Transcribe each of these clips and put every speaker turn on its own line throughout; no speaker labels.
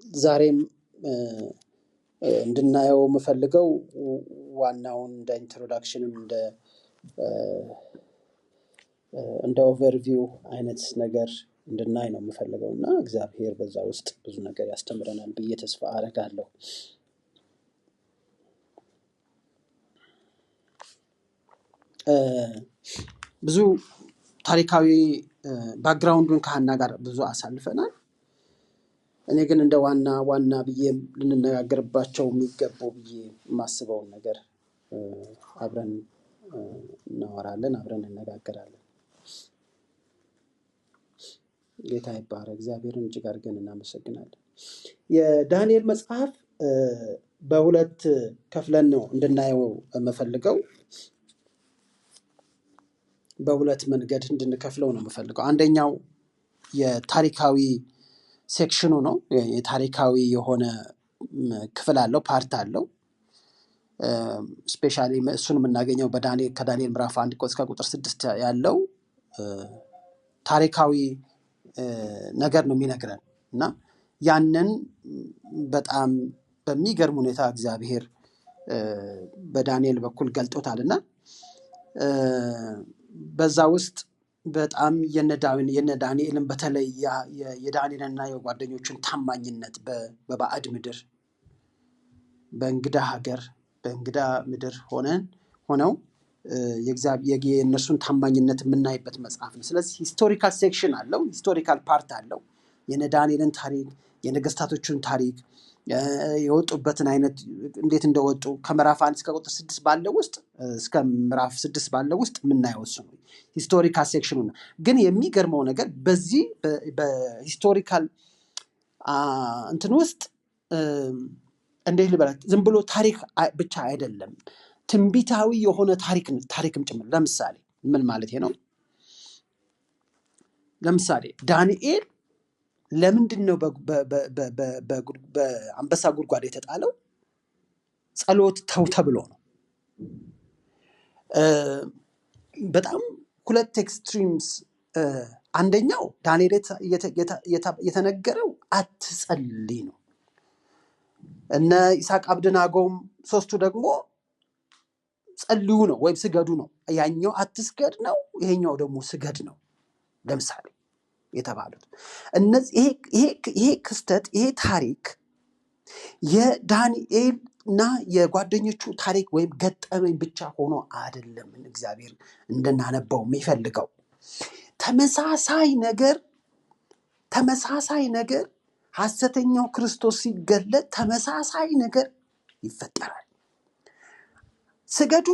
ዛሬም እንድናየው የምፈልገው ዋናውን እንደ ኢንትሮዳክሽንም እንደ ኦቨርቪው አይነት ነገር እንድናይ ነው የምፈልገውና እግዚአብሔር በዛ ውስጥ ብዙ ነገር ያስተምረናል ብዬ ተስፋ አደርጋለሁ። ብዙ ታሪካዊ ባክግራውንዱን ከሐና ጋር ብዙ አሳልፈናል። እኔ ግን እንደ ዋና ብዬ ልንነጋገርባቸው የሚገባው ብዬ የማስበውን ነገር አብረን እናወራለን፣ አብረን እንነጋገራለን። ጌታ ይባረክ። እግዚአብሔርን እጅግ አድርገን እናመሰግናለን። የዳንኤል መጽሐፍ በሁለት ከፍለን ነው እንድናየው የምፈልገው። በሁለት መንገድ እንድንከፍለው ነው የምፈልገው። አንደኛው የታሪካዊ ሴክሽኑ ነው። የታሪካዊ የሆነ ክፍል አለው፣ ፓርት አለው። ስፔሻሊ እሱን የምናገኘው ከዳንኤል ምዕራፍ 1 እስከ ቁጥር 6 ያለው ታሪካዊ ነገር ነው የሚነግረን እና ያንን በጣም በሚገርም ሁኔታ እግዚአብሔር በዳንኤል በኩል ገልጦታልና በዛ ውስጥ በጣም የነዳንኤልን በተለይ የዳንኤልና የጓደኞቹን ታማኝነት በባዕድ ምድር በእንግዳ ሀገር በእንግዳ ምድር ሆነው የእነሱን ታማኝነት የምናይበት መጽሐፍ ነው። ስለዚህ ሂስቶሪካል ሴክሽን አለው፣ ሂስቶሪካል ፓርት አለው። የነዳንኤልን ታሪክ፣ የነገስታቶቹን ታሪክ፣ የወጡበትን አይነት እንዴት እንደወጡ ከምዕራፍ 1 እስከ ቁጥር 6 ባለው ውስጥ እስከ ምዕራፍ 6 ባለው ውስጥ የምናየው እሱ ነው ሂስቶሪካል ሴክሽኑ ነው። ግን የሚገርመው ነገር በዚህ በሂስቶሪካል እንትን ውስጥ እንዴት ልበላት ዝም ብሎ ታሪክ ብቻ አይደለም፣ ትንቢታዊ የሆነ ታሪክም ጭምር። ለምሳሌ ምን ማለት ነው? ለምሳሌ ዳንኤል ለምንድነው በአንበሳ ጉድጓድ የተጣለው? ጸሎት ተብሎ ነው። በጣም ሁለት ኤክስትሪምስ። አንደኛው ዳንኤል የተነገረው አትጸልይ ነው። እነ ኢሳቅ አብደናጎም ሶስቱ ደግሞ ጸልዩ ነው ወይም ስገዱ ነው። ያኛው አትስገድ ነው፣ ይሄኛው ደግሞ ስገድ ነው ለምሳሌ የተባሉት። እነዚህ ይሄ ክስተት ይሄ ታሪክ የዳንኤልና የጓደኞቹ ታሪክ ወይም ገጠመኝ ብቻ ሆኖ አይደለም እግዚአብሔር እንድናነበው የሚፈልገው። ተመሳሳይ ነገር ሐሰተኛው ክርስቶስ ሲገለጥ ተመሳሳይ ነገር ይፈጠራል። ስገዱ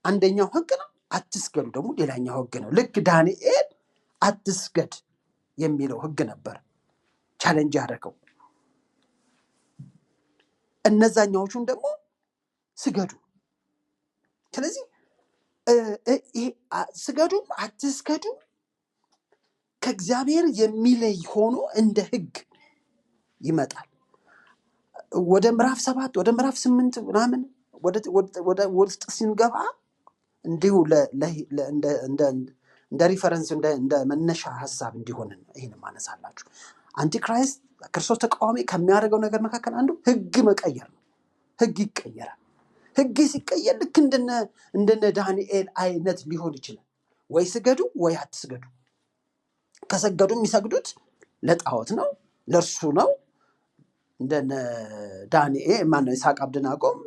አንደኛው ህግ ነው፣ አትስገዱ ደግሞ ሌላኛው ህግ ነው። ልክ ዳንኤል አትስገድ የሚለው ህግ ነበር ቻሌንጅ ያደረገው፣ እነዛኛዎቹን ደግሞ ስገዱ። ስለዚህ ስገዱ አትስገዱ ከእግዚአብሔር የሚለይ ሆኖ እንደ ህግ ይመጣል። ወደ ምዕራፍ 7 ወደ ምዕራፍ 8 ምናምን ወደ ውስጥ ሲንገባ እንዲሁ እንደ ሪፈረንስ እንደ መነሻ ሐሳብ እንዲሆን ይሄን ማነሳላችሁ። አንቲክራይስት ክርስቶስ ተቃዋሚ ከሚያደርገው ነገር መካከል አንዱ ህግ መቀየር ነው። ህግ ይቀየራል። ህግ ሲቀየር ልክ እንደነ ዳንኤል አይነት ሊሆን ይችላል። ወይ ስገዱ ወይ አትስገዱ። ከሰገዱ የሚሰግዱት ለጣዖት ነው፣ ለእርሱ ነው። እንደነ ዳንኤል ማነው ኢሳቅ አብደናጎም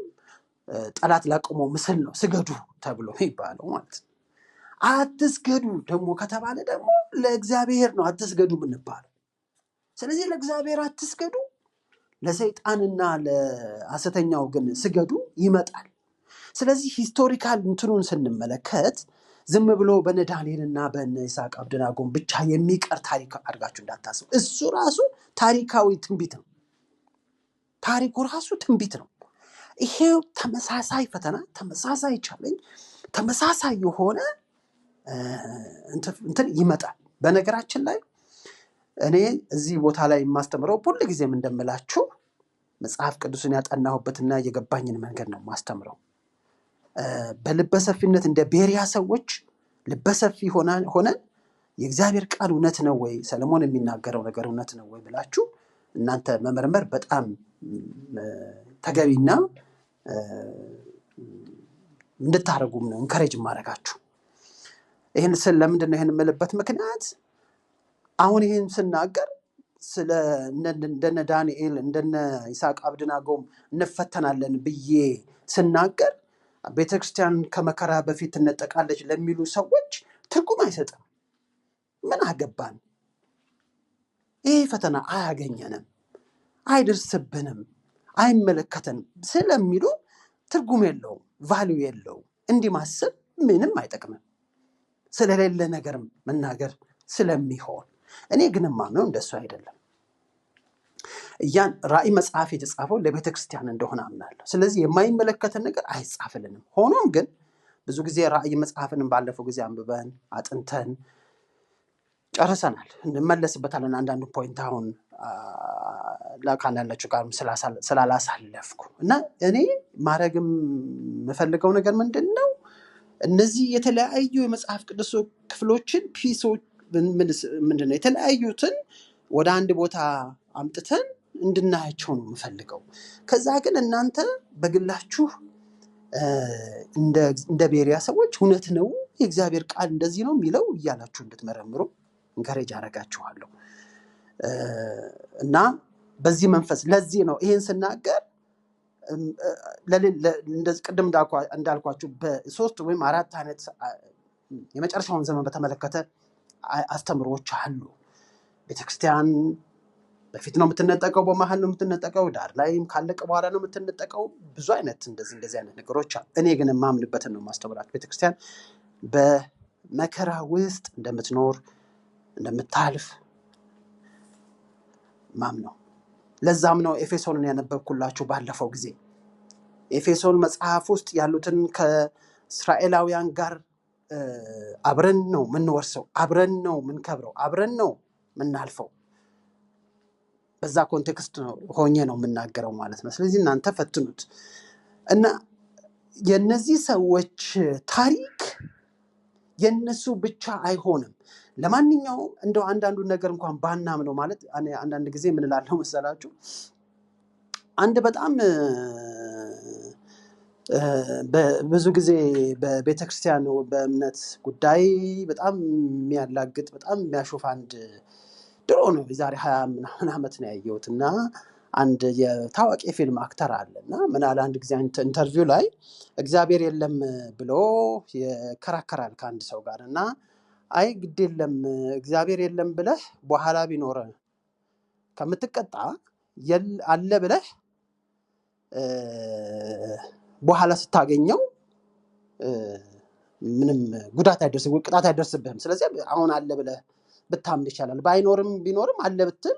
ጠላት ላቆመው ምስል ነው ስገዱ ተብሎ ይባለው ማለት ነው። አትስገዱ ደግሞ ከተባለ ደግሞ ለእግዚአብሔር ነው አትስገዱ የምንባለው። ስለዚህ ለእግዚአብሔር አትስገዱ፣ ለሰይጣንና ለሐሰተኛው ግን ስገዱ ይመጣል። ስለዚህ ሂስቶሪካል እንትኑን ስንመለከት ዝም ብሎ በነ ዳንኤልና በነ ኢሳቅ አብደናጎም ብቻ የሚቀር ታሪክ አድርጋችሁ እንዳታስቡ። እሱ ራሱ ታሪካዊ ትንቢት ነው። ታሪኩ ራሱ ትንቢት ነው። ይሄው ተመሳሳይ ፈተና፣ ተመሳሳይ ቻሌንጅ፣ ተመሳሳይ የሆነ እንትን ይመጣል። በነገራችን ላይ እኔ እዚህ ቦታ ላይ የማስተምረው ሁሉ ጊዜም እንደምላችሁ መጽሐፍ ቅዱስን ያጠናሁበትና የገባኝን መንገድ ነው የማስተምረው። በልበሰፊነት እንደ ቤሪያ ሰዎች ልበሰፊ ሆነን የእግዚአብሔር ቃል እውነት ነው ወይ፣ ሰለሞን የሚናገረው ነገር እውነት ነው ወይ ብላችሁ እናንተ መመርመር በጣም ተገቢና እንድታረጉም ነው ኢንካሬጅ ማረጋችሁ። ይሄን ስለ ለምንድን ነው ይሄን የምልበት ምክንያት አሁን ይሄን ስናገር ስለ እንደነ ዳንኤል እንደነ ይስሐቅ አብደናጎም እንፈተናለን ብዬ ስናገር ቤተክርስቲያን ከመከራ በፊት ትነጠቃለች ለሚሉ ሰዎች ትርጉም አይሰጥም። ምን አገባን? ይሄ ፈተና አያገኘንም፣ አይደርስብንም፣ አይመለከተንም ስለሚሉ ትርጉም የለውም፣ ቫልዩ የለውም። እንዲህ ማሰብ ምንም አይጠቅምም፣ ስለሌለ ነገር መናገር ስለሚሆን። እኔ ግን ማምነው እንደሱ አይደለም። ያን ራእይ መጽሐፍ የተጻፈው ለቤተክርስቲያን እንደሆነ አምናለሁ። ስለዚህ የማይመለከተን ነገር አይጻፍልንም። ሆኖም ግን ብዙ ጊዜ ራእይ መጽሐፍንም ባለፈው ጊዜ አንብበን አጥንተን ጨርሰናል። እንመለስበታለን አንዳንዱ ፖይንት አሁን ለካናላችሁ ጋር ስላላሳለፍኩ እና እኔ ማረግም የምፈልገው ነገር ምንድነው እነዚህ የተለያዩ የመጽሐፍ ቅዱስ ክፍሎችን ፒሶች ምንድነው የተለያዩትን ወደ አንድ ቦታ አምጥተን እንድናያቸው ነው የምፈልገው። ከዛ ግን እናንተ በግላችሁ እንደ ቤሪያ ሰዎች እውነት ነው የእግዚአብሔር ቃል እንደዚህ ነው የሚለው እያላችሁ እንድትመረምሩ እንከሬጅ አረጋችኋለሁ። እና በዚህ መንፈስ ለዚህ ነው ይሄን ስናገር እንደዚህ ቅድም እንዳልኳችሁ በ3 ወይም 4 አይነት የመጨረሻውን ዘመን በተመለከተ አስተምሮች አሉ። ቤተክርስቲያን በፊት ነው የምትነጠቀው፣ በመሃል ነው የምትነጠቀው፣ ዳር ላይም ካለቀ በኋላ ነው የምትነጠቀው። ብዙ አይነት እንደዚህ አይነት ነገሮች አሉ። እኔ ግን የማምንበትን ነው ማስተምራት። ቤተክርስቲያን በመከራ ውስጥ እንደምትኖር እንደምታልፍ ማምነው። ለዛም ነው ኤፌሶንን ያነበብኩላችሁ ባለፈው ጊዜ። ኤፌሶን መጽሐፍ ውስጥ ያሉትን ከእስራኤላውያን ጋር አብረን ነው የምንወርሰው፣ አብረን ነው የምንከብረው፣ አብረን ነው የምናልፈው። በዛ ኮንቴክስት ሆኜ ነው የምናገረው ማለት ነው። ስለዚህ እናንተ ፈትኑት እና የነዚህ ሰዎች ታሪክ የነሱ ብቻ አይሆንም። ለማንኛውም እንደው አንዳንዱ ነገር እንኳን ባናምነው ማለት አንዳንድ ጊዜ ምን እላለሁ መሰላችሁ፣ አንድ በጣም ብዙ ጊዜ በቤተክርስቲያን በእምነት ጉዳይ በጣም የሚያላግጥ በጣም የሚያሾፍ አንድ ድሮ ነው የዛሬ 20 ምናምን ዓመት ነው ያየሁት እና አንድ የታዋቂ ፊልም አክተር አለና ምን አለ አንድ ጊዜ ኢንተርቪው ላይ እግዚአብሔር የለም ብሎ ይከራከራል ከአንድ ሰው ጋር እና አይ ግድ የለም እግዚአብሔር የለም ብለህ በኋላ ቢኖር ከምትቀጣ አለ ብለህ በኋላ ስታገኘው ምንም ጉዳት አይደርስብህም፣ ቅጣት አይደርስብህም። ስለዚህ አሁን አለ ብለህ ብታምን ይቻላል። ባይኖርም ቢኖርም አለ ብትል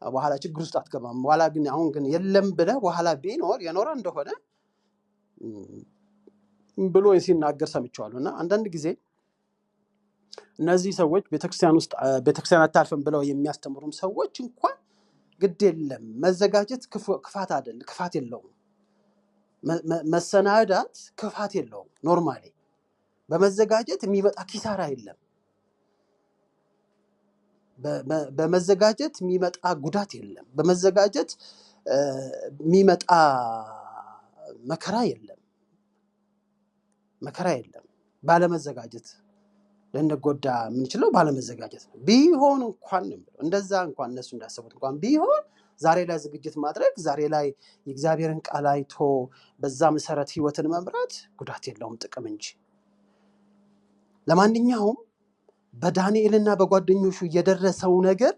በኋላ ችግር ውስጥ አትገባም። በኋላ ግን አሁን ግን የለም ብለህ በኋላ ቢኖር የኖረ እንደሆነ ብሎ ሲናገር ሰምቼዋለሁ። እና አንዳንድ ጊዜ እነዚህ ሰዎች ቤተክርስቲያን አታልፍም ብለው የሚያስተምሩም ሰዎች እንኳን ግድ የለም መዘጋጀት ክፋት አይደለም፣ ክፋት የለውም። መሰናዳት ክፋት የለውም። ኖርማሊ በመዘጋጀት የሚመጣ ኪሳራ የለም። በመዘጋጀት የሚመጣ ጉዳት የለም። በመዘጋጀት የሚመጣ መከራ የለም። ባለመዘጋጀት ልንጎዳ የምንችለው ባለመዘጋጀት ነው። ቢሆን እንኳን እንደዛ እንኳን እነሱ እንዳሰቡት እንኳን ቢሆን ዛሬ ላይ ዝግጅት ማድረግ፣ ዛሬ ላይ የእግዚአብሔርን ቃል አይቶ በዛ መሰረት ህይወትን መምራት ጉዳት የለውም፣ ጥቅም እንጂ። ለማንኛውም በዳንኤልና በጓደኞቹ የደረሰው ነገር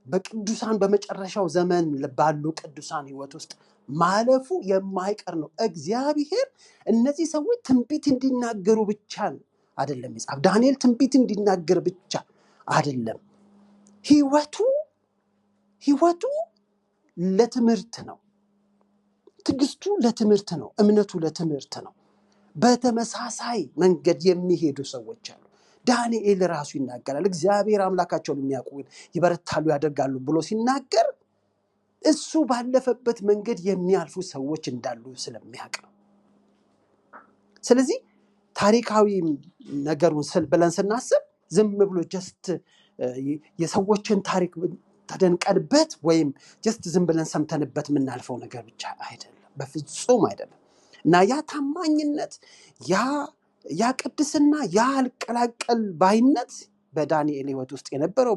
በቅዱሳን በመጨረሻው ዘመን ባሉ ቅዱሳን ህይወት ውስጥ ማለፉ የማይቀር ነው። እግዚአብሔር እነዚህ ሰዎች ትንቢት እንዲናገሩ ብቻ አይደለም ይጻፍ። ዳንኤል ትንቢት እንዲናገር ብቻ አይደለም፣ ህይወቱ ለትምህርት ነው። ትግስቱ ለትምህርት ነው። እምነቱ ለትምህርት ነው። በተመሳሳይ መንገድ የሚሄዱ ሰዎች አሉ። ዳንኤል ራሱ ይናገራል። እግዚአብሔር አምላካቸውን የሚያውቁ ይበረታሉ ያደርጋሉ ብሎ ሲናገር እሱ ባለፈበት መንገድ የሚያልፉ ሰዎች እንዳሉ ስለሚያውቅ ነው። ስለዚህ ታሪካዊ ነገሩን ብለን ስናስብ ዝም ብሎ ጀስት የሰዎችን ታሪክ ተደንቀንበት ወይም ጀስት ዝም ብለን ሰምተንበት የምናልፈው ነገር ብቻ አይደለም፣ በፍጹም አይደለም። እና ያ ታማኝነት፣ ያ ቅድስና፣ ያ አልቀላቀል ባይነት በዳንኤል ህይወት ውስጥ የነበረው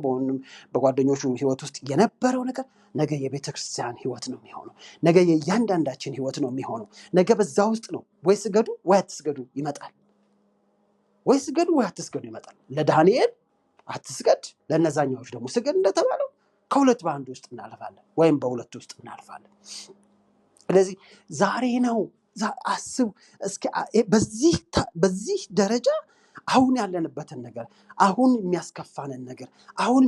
በጓደኞቹ ህይወት ውስጥ የነበረው ነገር ነገ የቤተክርስቲያን ህይወት ነው የሚሆነው። ነገ የእያንዳንዳችን ህይወት ነው የሚሆነው። ነገ በዛ ውስጥ ነው ወይ ስገዱ ወይ አትስገዱ ይመጣል። ወይ ስገዱ ወይ አትስገዱ ይመጣል። ለዳንኤል አትስገድ፣ ለነዛኛዎች ደግሞ ስገድ እንደተባለው ከሁለት በአንድ ውስጥ እናልፋለን ወይም በሁለት ውስጥ እናልፋለን። ስለዚህ ዛሬ ነው አስቡ እስኪ በዚህ ደረጃ አሁን ያለንበትን ነገር፣ አሁን የሚያስከፋንን ነገር፣ አሁን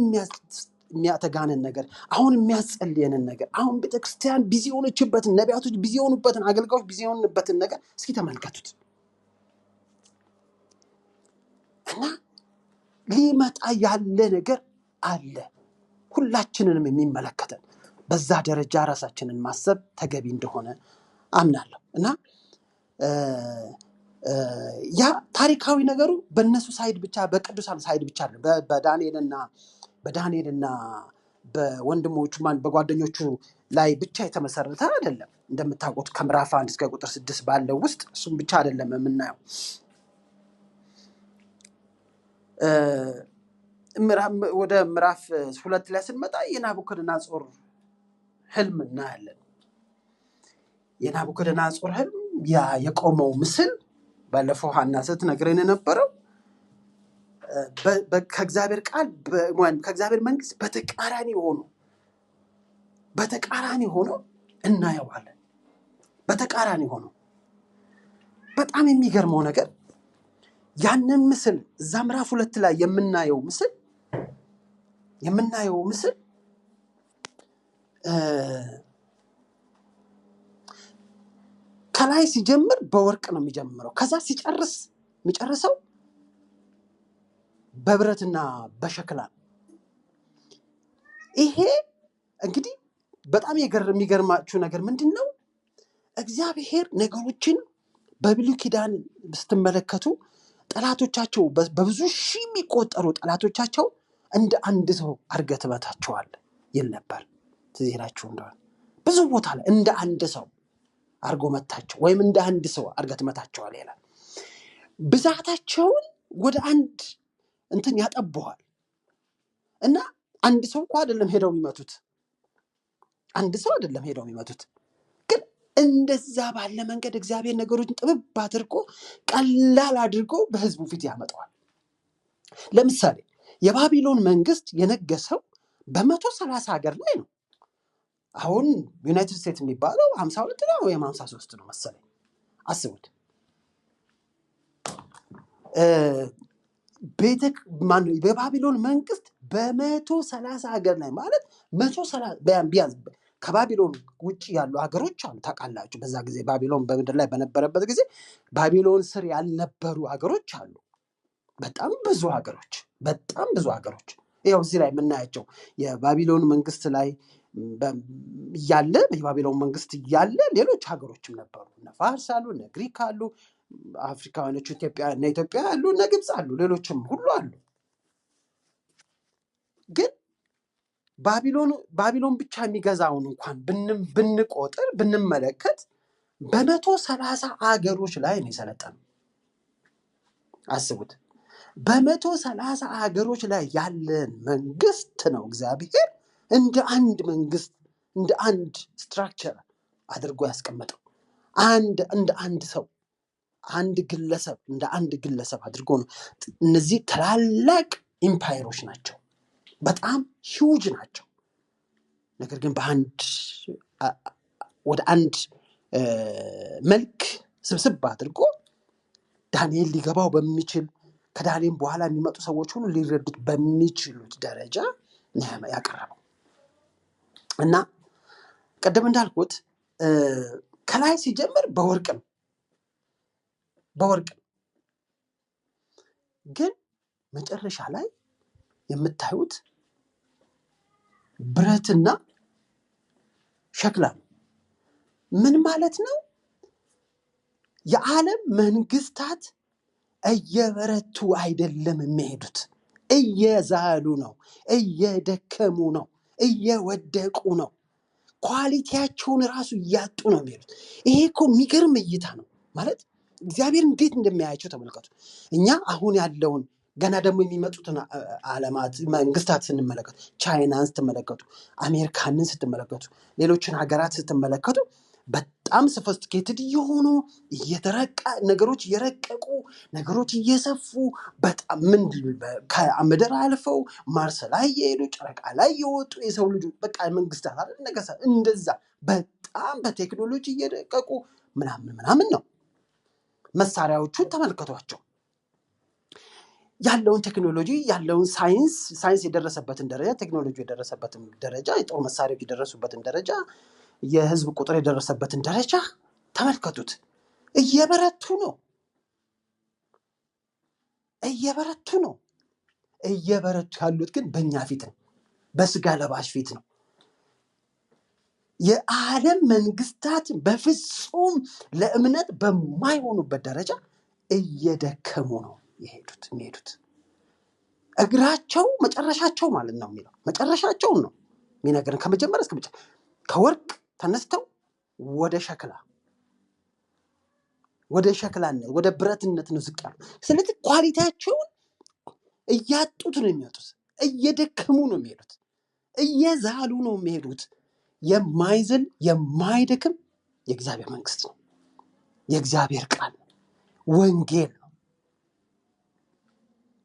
የሚያተጋንን ነገር፣ አሁን የሚያጸልየንን ነገር፣ አሁን ቤተክርስቲያን ቢዚ የሆነችበትን፣ ነቢያቶች ቢዚ የሆኑበትን፣ አገልጋዮች ቢዚ የሆኑበትን ነገር እስኪ ተመልከቱት። እና ሊመጣ ያለ ነገር አለ ሁላችንንም የሚመለከተን። በዛ ደረጃ ራሳችንን ማሰብ ተገቢ እንደሆነ አምናለሁ። እና ያ ታሪካዊ ነገሩ በእነሱ ሳይድ ብቻ፣ በቅዱሳን ሳይድ ብቻ አይደለም። በዳንኤልና በወንድሞቹ በጓደኞቹ ላይ ብቻ የተመሰረተ አይደለም። እንደምታውቁት ከምዕራፍ 1 እስከ ቁጥር 6 ባለው ውስጥ እሱም ብቻ አይደለም የምናየው። ወደ ምዕራፍ 2 ላይ ስንመጣ የናቡከደነፆር ህልም እናያለን። የናቡከደነፆር ህልም ያ የቆመው ምስል ባለፈው ሐና ስትነግረን የነበረው ከእግዚአብሔር ቃል ከእግዚአብሔር መንግስት በተቃራኒ ሆኖ እናየዋለን። በተቃራኒ ሆኖ በጣም የሚገርመው ነገር ያንን ምስል እዛ ምዕራፍ 2 ላይ የምናየው ምስል ከላይ ሲጀምር በወርቅ ነው የሚጀምረው። ከዛ የሚጨርሰው በብረትና በሸክላ። ይሄ እንግዲህ በጣም የሚገርማችሁ ነገር ምንድነው? እግዚአብሔር ነገሮችን በብሉይ ኪዳን ስትመለከቱ ጠላቶቻቸው በብዙ ሺህ የሚቆጠሩ ጠላቶቻቸው እንደ አንድ ሰው አድርገህ ትመታቸዋለህ ይል ነበር። ትዝ ይላችሁ እንደሆነ ብዙ ቦታ ላይ እንደ አንድ ሰው አድርጎ መታቸው ወይም እንደ አንድ ሰው አድርገህ ትመታቸዋለህ ይላል። ብዛታቸውን ወደ አንድ እንትን ያጠበዋል። እና አንድ ሰው እኮ አይደለም ሄደው የሚመቱት፣ ግን እንደዛ ባለ መንገድ እግዚአብሔር ነገሮችን ጥብብ አድርጎ ቀላል አድርጎ በህዝቡ ፊት ያመጣዋል። ለምሳሌ የባቢሎን መንግስት የነገሰው በ130 ሀገር ላይ ነው። አሁን ዩናይትድ ስቴትስ የሚባለው 52 ነው ወይም 53 ነው መሰለኝ። አስቡት። በባቢሎን መንግስት በ130 ሀገር ላይ ማለት 130 ቢያንስ ከባቢሎን ውጭ ያሉ ሀገሮች አሉ። ታውቃላችሁ በዛ ጊዜ ባቢሎን በምድር ላይ በነበረበት ጊዜ ባቢሎን ስር ያልነበሩ ሀገሮች አሉ። በጣም ብዙ ሀገሮች ይኸው እዚህ ላይ የምናያቸው የባቢሎን መንግስት ላይ እያለ የባቢሎን መንግስት እያለ ሌሎች ሀገሮችም ነበሩ። እነ ፋርስ አሉ፣ እነ ግሪክ አሉ፣ አፍሪካውያኖች ኢትዮጵያ አሉ፣ እነ ግብፅ አሉ፣ ሌሎችም ሁሉ አሉ። ግን ባቢሎን ብቻ የሚገዛውን እንኳን ብንቆጥር ብንመለከት በ130 ሀገሮች ላይ ነው የሰለጠነው። አስቡት። በ130 ሀገሮች ላይ ያለን መንግስት ነው እግዚአብሔር እንደ አንድ መንግስት፣ እንደ አንድ ስትራክቸር አድርጎ ያስቀመጠው። እንደ አንድ ሰው፣ እንደ አንድ ግለሰብ አድርጎ ነው። እነዚህ ታላላቅ ኢምፓየሮች ናቸው፣ በጣም ሂውጅ ናቸው። ነገር ግን ወደ አንድ መልክ ስብስብ አድርጎ ዳንኤል ሊገባው በሚችል፣ ከዳንኤል በኋላ የሚመጡ ሰዎች ሁሉ ሊረዱት በሚችሉት ደረጃ ያቀረበው እና ቀደም እንዳልኩት ከላይ ሲጀምር በወርቅ ነው። ግን መጨረሻ ላይ የምታዩት ብረትና ሸክላ ነው። ምን ማለት ነው? የዓለም መንግስታት እየበረቱ አይደለም የሚሄዱት፣ እየዛሉ ነው፣ እየደከሙ ነው፣ እየወደቁ ነው። ኳሊቲያቸውን ራሱ እያጡ ነው የሚሄዱት። ይሄ እኮ የሚገርም እይታ ነው ማለት እግዚአብሔር እንዴት እንደሚያያቸው ተመልከቱ። እኛ አሁን ያለውን ገና ደግሞ የሚመጡትን ዓለማት መንግስታት ስንመለከቱ፣ ቻይናን ስትመለከቱ፣ አሜሪካንን ስትመለከቱ፣ ሌሎችን ሀገራት ስትመለከቱ በጣም ሶፊስቲኬትድ እየሆኑ ነገሮች እየረቀቁ ነገሮች እየሰፉ በጣም ከምድር አልፈው ማርስ ላይ የሄዱ ጨረቃ ላይ የወጡ የሰው ልጆች በቃ መንግስታት አይደል ነገስታት እንደዛ በጣም በቴክኖሎጂ እየረቀቁ ምናምን ነው። መሳሪያዎቹን ተመልከቷቸው። ያለውን ቴክኖሎጂ ያለውን ሳይንስ የደረሰበትን ደረጃ፣ ቴክኖሎጂ የደረሰበትን ደረጃ፣ የጦር መሳሪያዎች የደረሱበትን ደረጃ፣ የህዝብ ቁጥር የደረሰበትን ደረጃ ተመልከቱት። እየበረቱ ነው። እየበረቱ ያሉት ግን በእኛ ፊት ነው፣ በስጋ ለባሽ ፊት ነው። የዓለም መንግስታት በፍጹም ለእምነት በማይሆኑበት ደረጃ እየደከሙ ነው የሚሄዱት። እግራቸው መጨረሻቸው ማለት ነው የሚለው መጨረሻቸውን ነው የሚነግረን ከመጀመሪያ እስከ መጨረሻ። ከወርቅ ተነስተው ወደ ሸክላነት ወደ ብረትነት ነው ዝቅ ያሉ። ስለዚህ ኳሊቲያቸውን እያጡት ነው የሚወጡት። እየደከሙ ነው የሚሄዱት። እየዛሉ ነው የሚሄዱት። የማይዝል የማይደክም የእግዚአብሔር መንግስት ነው። የእግዚአብሔር ቃል ነው። ወንጌል ነው።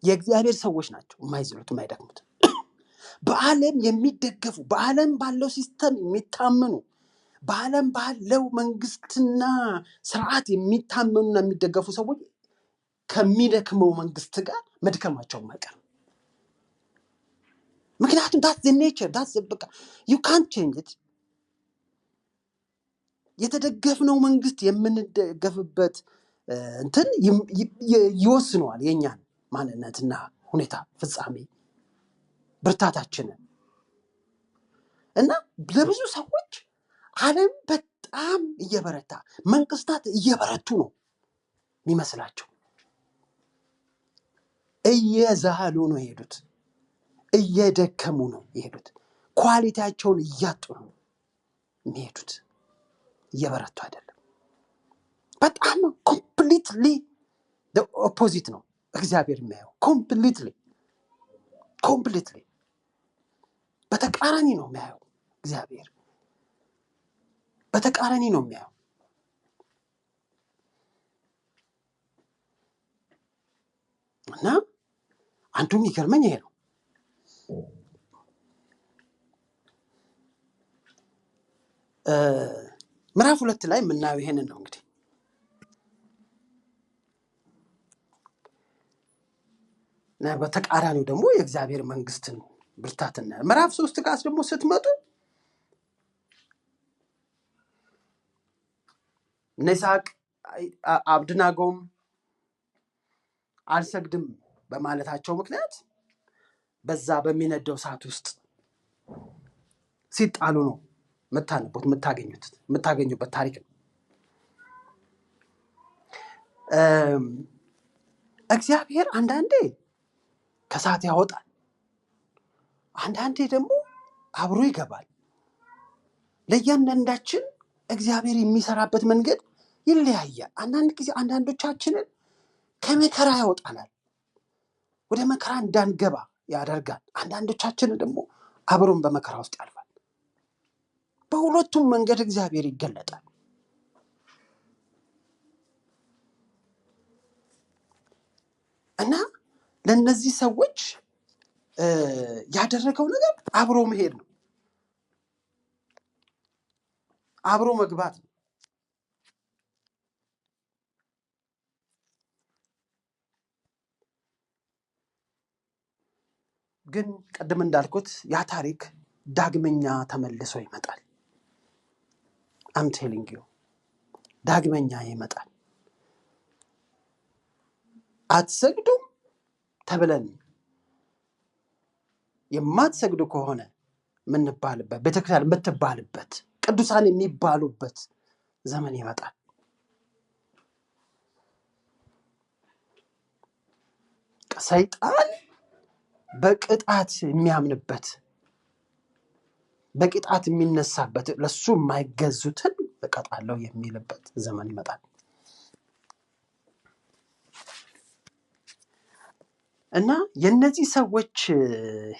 የእግዚአብሔር ሰዎች ናቸው የማይዝሉት የማይደክሙት። በዓለም የሚደገፉ በዓለም ባለው ሲስተም የሚታመኑ በዓለም ባለው መንግስትና ስርዓት የሚታመኑና የሚደገፉ ሰዎች ከሚደክመው መንግስት ጋር መድከማቸው አይቀርም። ምክንያቱም that's the nature, that's the በቃ you can't change it። የተደገፍነው መንግስት የምንደገፍበት እንትን ይወስነዋል የኛን ማንነትና ሁኔታ ፍጻሜ ብርታታችንን። እና ለብዙ ሰዎች ዓለም በጣም እየበረታ መንግስታት እየበረቱ ነው የሚመስላቸው። እየዛሉ ነው የሄዱት። እየደከሙ ነው የሄዱት። ኳሊቲያቸውን እያጡ ነው የሚሄዱት። እየበረቱ አይደለም። በጣም ኮምፕሊትሊ ኦፖዚት ነው እግዚአብሔር የሚያየው። ኮምፕሊትሊ በተቃራኒ ነው የሚያየው እግዚአብሔር። በተቃራኒ ነው የሚያየው። እና አንዱ የሚገርመኝ ይሄ ነው። ምዕራፍ 2 ላይ የምናየው ይሄንን ነው። እንግዲህ በተቃራኒው ደግሞ የእግዚአብሔር መንግስትን ብርታትና ምዕራፍ 3 ጋር ደግሞ ስትመጡ ይስሐቅ አብደናጎም አልሰግድም በማለታቸው ምክንያት በዛ በሚነደው እሳት ውስጥ ሲጣሉ ነው የምታገኙበት ታሪክ ነው። እግዚአብሔር አንዳንዴ ከእሳት ያወጣል፣ አንዳንዴ ደግሞ አብሮ ይገባል። ለእያንዳንዳችን እግዚአብሔር የሚሰራበት መንገድ ይለያያል። አንዳንድ ጊዜ አንዳንዶቻችንን ከመከራ ያወጣናል፣ ወደ መከራ እንዳንገባ ያደርጋል። አንዳንዶቻችንን ደግሞ አብሮን በመከራ ውስጥ ያልፋል። በሁለቱም መንገድ እግዚአብሔር ይገለጣል። እና ለእነዚህ ሰዎች ያደረገው ነገር አብሮ መሄድ ነው፣ አብሮ መግባት ነው። ግን ቀደም እንዳልኩት ያ ታሪክ ዳግመኛ ተመልሶ ይመጣል። I'm telling you ዳግመኛ ይመጣል። አትሰግዱም ተብለን የማትሰግዱ ከሆነ ምንባልበት ቤተክርስቲያን የምትባልበት ቅዱሳን የሚባሉበት ዘመን ይመጣል። ሰይጣን በቅጣት የሚያምንበት በቅጣት የሚነሳበት ለሱ የማይገዙትን እቀጣለሁ የሚልበት ዘመን ይመጣል። እና የነዚህ ሰዎች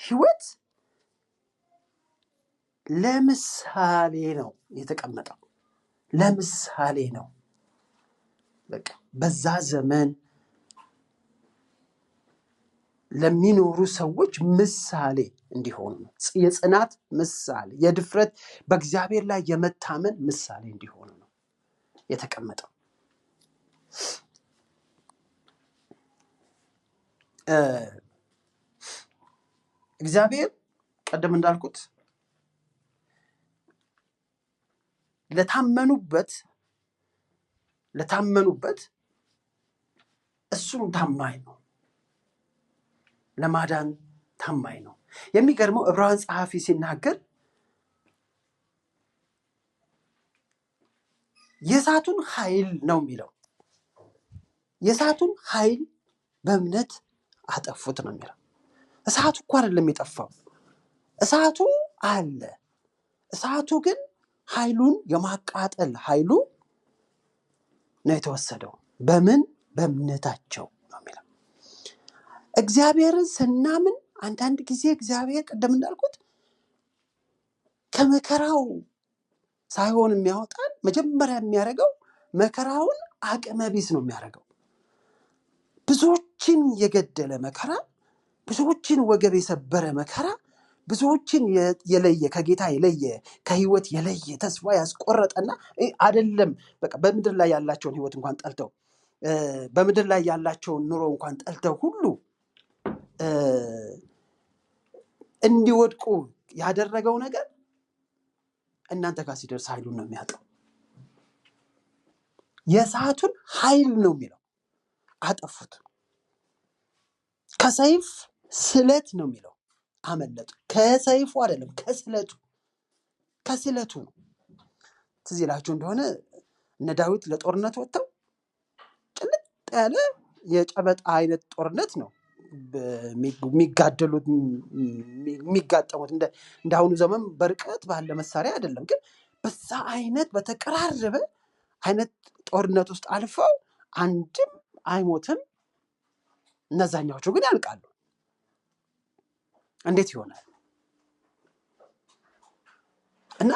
ህይወት ለምሳሌ ነው የተቀመጠው። ለምሳሌ ነው። በቃ በዛ ዘመን ለሚኖሩ ሰዎች ምሳሌ እንዲሆኑ ነው። የጽናት ምሳሌ፣ የድፍረት በእግዚአብሔር ላይ የመታመን ምሳሌ እንዲሆኑ ነው የተቀመጠው። እግዚአብሔር ቀደም እንዳልኩት ለታመኑበት እሱም ታማኝ ነው፣ ለማዳን ታማኝ ነው። የሚገርመው ዕብራውያን ጸሐፊ ሲናገር የእሳቱን ኃይል ነው የሚለው። የእሳቱን ኃይል በእምነት አጠፉት ነው የሚለው። እሳቱ እኮ አይደለም የጠፋው፣ እሳቱ አለ። እሳቱ ግን ኃይሉን የማቃጠል ኃይሉ ነው የተወሰደው። በምን? በእምነታቸው ነው የሚለው። እግዚአብሔርን ስናምን አንዳንድ ጊዜ እግዚአብሔር ቀደም እንዳልኩት ከመከራው ሳይሆን የሚያወጣን መጀመሪያ የሚያደርገው መከራውን አቅመ ቢስ ነው የሚያደርገው። ብዙዎችን የገደለ መከራ፣ ብዙዎችን ወገብ የሰበረ መከራ፣ ብዙዎችን የለየ ከጌታ የለየ ከህይወት የለየ ተስፋ ያስቆረጠና አይደለም በቃ በምድር ላይ ያላቸውን ህይወት እንኳን ጠልተው በምድር ላይ ያላቸውን ኑሮ እንኳን ጠልተው ሁሉ እንዲወድቁ ያደረገው ነገር እናንተ ጋር ሲደርስ ኃይሉን ነው የሚያጣው። የእሳቱን ኃይል ነው የሚለው። አጠፉት። ከሰይፍ ስለት ነው የሚለው። አመለጡ። ከሰይፉ አይደለም ከስለቱ ነው። ትዝ ይላችሁ እንደሆነ እነ ዳዊት ለጦርነት ወጥተው ጭልጥ ያለ የጨበጣ አይነት ጦርነት ነው የሚጋደሉት የሚጋጠሙት። እንዳሁኑ ዘመን በርቀት ባለ መሳሪያ አይደለም፣ ግን በዛ አይነት በተቀራረበ አይነት ጦርነት ውስጥ አልፈው አንድም አይሞትም፣ እነዛኛዎቹ ግን ያልቃሉ። እንዴት ይሆናል? እና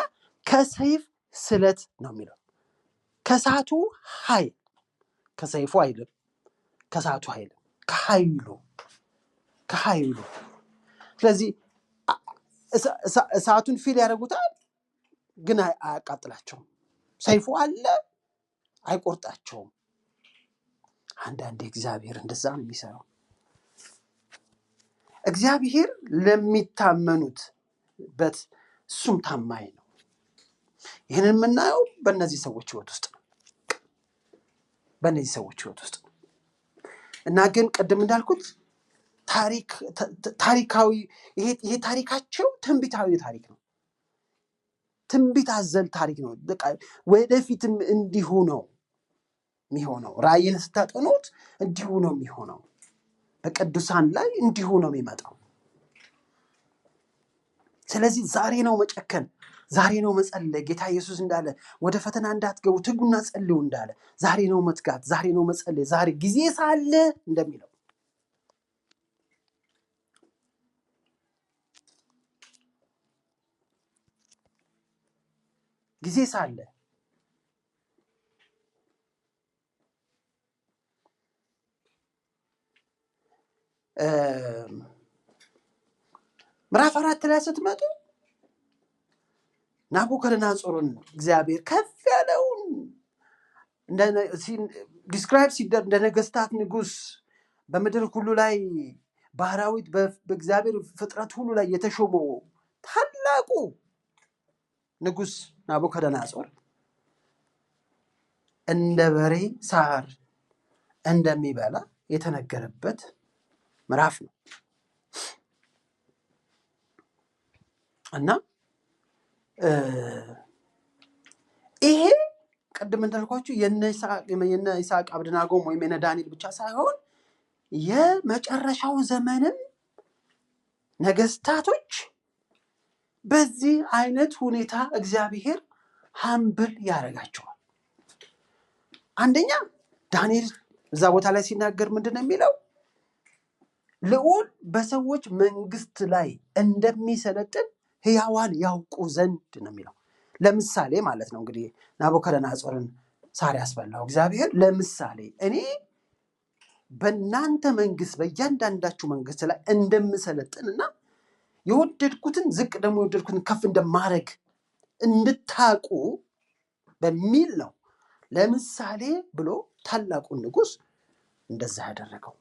ከሰይፍ ስለት ነው የሚለው። ከእሳቱ ኃይል፣ ከሰይፉ አይልም፣ ከእሳቱ ኃይልም፣ ከኃይሉ። ስለዚህ እሳቱን ፊል ያደርጉታል፣ ግን አያቃጥላቸውም። ሰይፉ አለ፣ አይቆርጣቸውም። አንዳንዴ እግዚአብሔር እንደዛ ነው የሚሰራው። እግዚአብሔር ለሚታመኑት እሱም ታማኝ ነው። ይህንን የምናየው በእነዚህ ሰዎች ህይወት ውስጥ ነው። እና ግን ቅድም እንዳልኩት ታሪካዊ ይሄ ታሪካቸው ትንቢታዊ ታሪክ ነው። ትንቢት አዘል ታሪክ ነው። በቃ ወደፊትም እንዲሁ ነው የሚሆነው። ራእይን ስታጠኑት እንዲሁ ነው የሚሆነው። በቅዱሳን ላይ እንዲሁ ነው የሚመጣው። ስለዚህ ዛሬ ነው መጨከን፣ ዛሬ ነው መጸለይ። ጌታ ኢየሱስ እንዳለ ወደ ፈተና እንዳትገቡ ትጉና ጸልዩ እንዳለ ዛሬ ነው መትጋት፣ ዛሬ ነው መጸለይ፣ ዛሬ ጊዜ ሳለ እንደሚለው ጊዜ ሳለ ምዕራፍ 4 ላይ ስትመጡ ናቡከደነፆርን እግዚአብሔር ከፍ ያለውን ዲስክራይብ ሲደረግ እንደ ነገስታት ንጉስ በምድር ሁሉ ላይ በአራዊት በእግዚአብሔር ፍጥረት ሁሉ ላይ የተሾመው ታላቁ ንጉስ ናቡከደነፆር እንደ በሬ ሳር እንደሚበላ የተነገረበት ምዕራፍ ነው። እና ይሄ ቀደም እንዳልኳችሁ የነ ይስሐቅ አብደናጎም ወይም የነ ዳንኤል ብቻ ሳይሆን የመጨረሻው ዘመንም ነገስታቶች በዚህ አይነት ሁኔታ እግዚአብሔር ሀምብል ያደርጋቸዋል። አንደኛ ዳንኤል እዛ ቦታ ላይ ሲናገር ምንድነው የሚለው? ልዑል በሰዎች መንግስት ላይ እንደሚሰለጥን ሕያዋን ያውቁ ዘንድ ነው የሚለው። ለምሳሌ ማለት ነው እንግዲህ ናቡከደነፆርን ሳር ያስበላው እግዚአብሔር ለምሳሌ እኔ በእናንተ መንግስት በእያንዳንዳችሁ መንግስት ላይ እንደምሰለጥንና የወደድኩትን ዝቅ ደግሞ የወደድኩትን ከፍ እንደማድረግ እንድታቁ በሚል ነው ለምሳሌ ብሎ ታላቁን ንጉስ እንደዛ ያደረገው።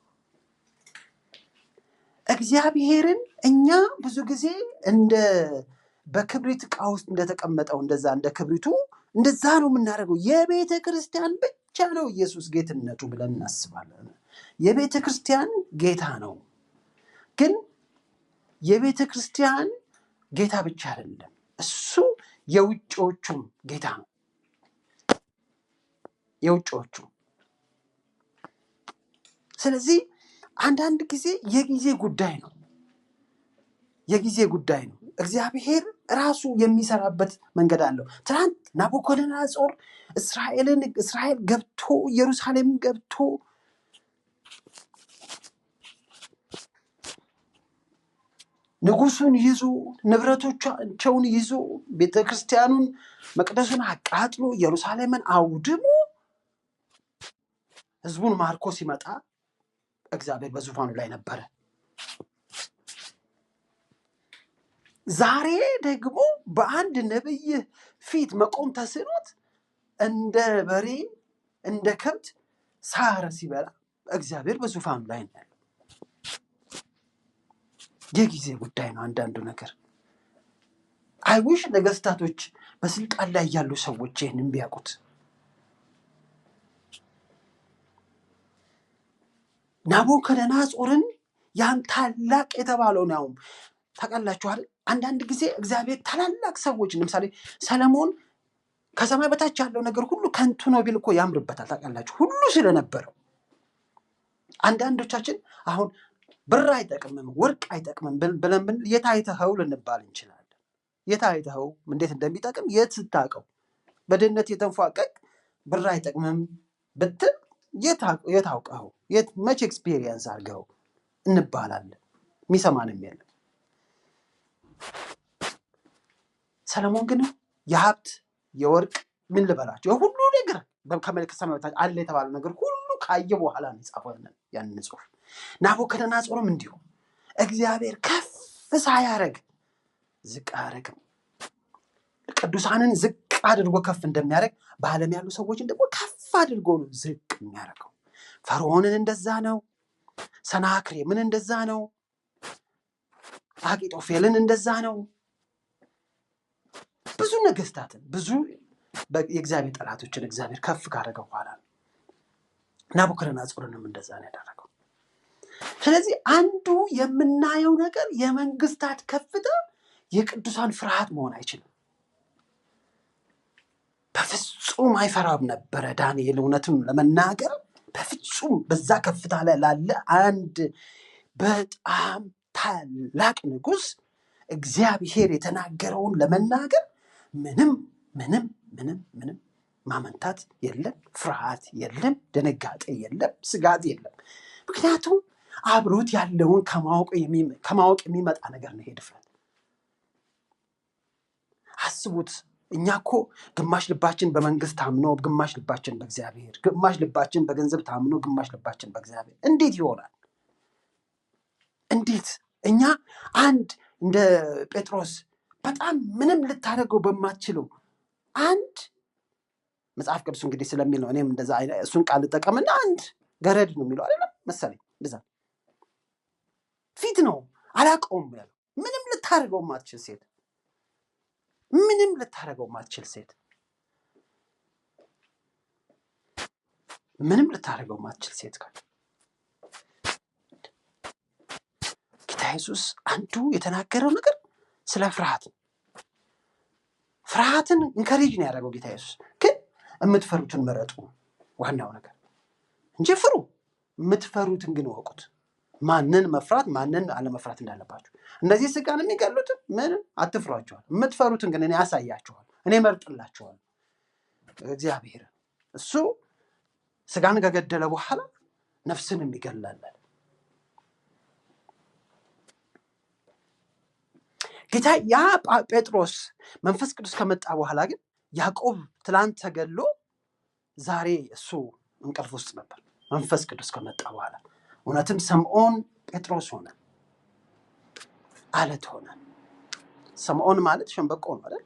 እግዚአብሔርን እኛ ብዙ ጊዜ እንደ በክብሪት ዕቃ ውስጥ እንደተቀመጠው እንደዛ እንደ ክብሪቱ እንደዛ ነው የምናደርገው። የቤተ ክርስቲያን ብቻ ነው ኢየሱስ ጌትነቱ ብለን እናስባለን። የቤተ ክርስቲያን ጌታ ነው። ግን የቤተ ክርስቲያን ጌታ ብቻ አይደለም፣ እሱ የውጭዎቹም ጌታ ነው። የውጭዎቹ ስለዚህ አንዳንድ ጊዜ የጊዜ ጉዳይ ነው። የጊዜ ጉዳይ ነው። እግዚአብሔር ራሱ የሚሰራበት መንገድ አለው። ትናንት ናቡከደነፆር እስራኤል ገብቶ ኢየሩሳሌም ገብቶ ንጉሱን ይዞ ንብረቶቻቸውን ይዞ ቤተክርስቲያኑን መቅደሱን አቃጥሎ ኢየሩሳሌምን አውድሞ ህዝቡን ማርኮ ሲመጣ እግዚአብሔር በዙፋኑ ላይ ነበረ። ዛሬ ደግሞ በአንድ ነብይ ፊት መቆም ተስኖት እንደ በሬ እንደ ከብት ሳር ሲበላ እግዚአብሔር በዙፋኑ ላይ ነው። የጊዜ ጉዳይ ነው አንዳንዱ ነገር። አይውሽ ነገስታቶች በስልጣን ላይ ያሉ ሰዎች ይህንን ቢያውቁት። ናቡከደነፆርን ያን ታላቅ የተባለው ነው ታውቃላችሁ አይደል? አንዳንድ ጊዜ እግዚአብሔር ታላላቅ ሰዎች ለምሳሌ ሰለሞን ከሰማይ በታች ያለው ነገር ሁሉ ከንቱ ነው ቢል እኮ ያምርበታል። ታውቃላችሁ ሁሉ ስለነበረው። አንዳንዶቻችን አሁን ብር አይጠቅምም ወርቅ አይጠቅምም ብለን የታይተኸው ልንባል እንችላለን። የታይተኸው እንዴት እንደሚጠቅም የት ስታውቀው? በድህነት የተንፏቀቅ ብር አይጠቅምም ብትል የታውቀኸው መቼ ኤክስፒሪየንስ አድርገው እንባላለን። የሚሰማንም የለም። ሰለሞን ግን የሀብት የወርቅ ምን ልበላቸው የሁሉ ነገር ከሰማይ በታች አለ የተባለው ነገር ሁሉ ካየ በኋላ ነው የጻፈው ያንን ጽሑፍ። ናቡከደነፆርም እንዲሁ እግዚአብሔር ከፍ ሳያደርግ ዝቅ አያደርግም። ቅዱሳንን ዝቅ አድርጎ ከፍ እንደሚያደርግ በዓለም ያሉ ሰዎችን ደግሞ ከፍ አድርጎ ነው ዝቅ የሚያደርገው። ፈርዖንን እንደዛ ነው። ሰናክሬምን እንደዛ ነው። አኪጦፌልን እንደዛ ነው። ብዙ ነገስታትን ብዙ የእግዚአብሔር ጠላቶችን እግዚአብሔር ከፍ ካደረገው በኋላ ናቡከደነፆርንም እንደዛ ነው ያደረገው። ስለዚህ አንዱ የምናየው ነገር የመንግስታት ከፍታ የቅዱሳን ፍርሃት መሆን አይችልም። በፍጹም አይፈራም ነበረ ዳንኤል። እውነትም ለመናገር በፍጹም በዛ ከፍታ ላይ ላለ አንድ በጣም ታላቅ ንጉስ እግዚአብሔር የተናገረውን ለመናገር ምንም ማመንታት የለም፣ ፍርሃት የለም፣ ድንጋጤ የለም፣ ስጋት የለም። ምክንያቱም አብሮት ያለውን ከማወቅ የሚመጣ ነገር ነው። ድፍረት አስቡት። እኛ እኮ ግማሽ ልባችን በመንግስት ታምኖ ግማሽ ልባችን በእግዚአብሔር፣ ግማሽ ልባችን በገንዘብ ታምኖ ግማሽ ልባችን በእግዚአብሔር እንዴት ይሆናል? እንዴት እኛ አንድ እንደ ጴጥሮስ በጣም ምንም ልታደርገው በማትችለው አንድ መጽሐፍ ቅዱስ እንግዲህ ስለሚል ነው እኔም እንደዛ እሱን ቃል ልጠቀምና አንድ ገረድ ነው የሚለው አይደለም መሰለኝ እንደዛ ፊት ነው አላውቀውም ያለው ምንም ልታደርገው ማትችል ሴት ምንም ልታደርገው ማትችል ሴት ምንም ልታደርገው ማትችል ሴት ጋር ጌታ ኢየሱስ አንዱ የተናገረው ነገር ስለ ፍርሃት ነው። ፍርሃትን እንከሬጅ ነው ያደረገው ጌታ ኢየሱስ። ግን የምትፈሩትን ምረጡ ዋናው ነገር እንጂ ፍሩ፣ የምትፈሩትን ግን ወቁት። ማንን መፍራት ማንን አለመፍራት እንዳለባችሁ። እነዚህ ስጋን የሚገሉትን ምንም አትፍሯቸዋል። የምትፈሩትን ግን እኔ ያሳያችኋል፣ እኔ መርጥላችኋል። እግዚአብሔር እሱ ስጋን ከገደለ በኋላ ነፍስን የሚገላል። ጌታ ያ ጴጥሮስ መንፈስ ቅዱስ ከመጣ በኋላ ግን ያዕቆብ ትላንት ተገሎ ዛሬ እሱ እንቅልፍ ውስጥ ነበር። መንፈስ ቅዱስ ከመጣ በኋላ እውነትም ስምዖን ጴጥሮስ ሆነ፣ አለት ሆነ። ስምዖን ማለት ሸምበቆ ነው አይደል?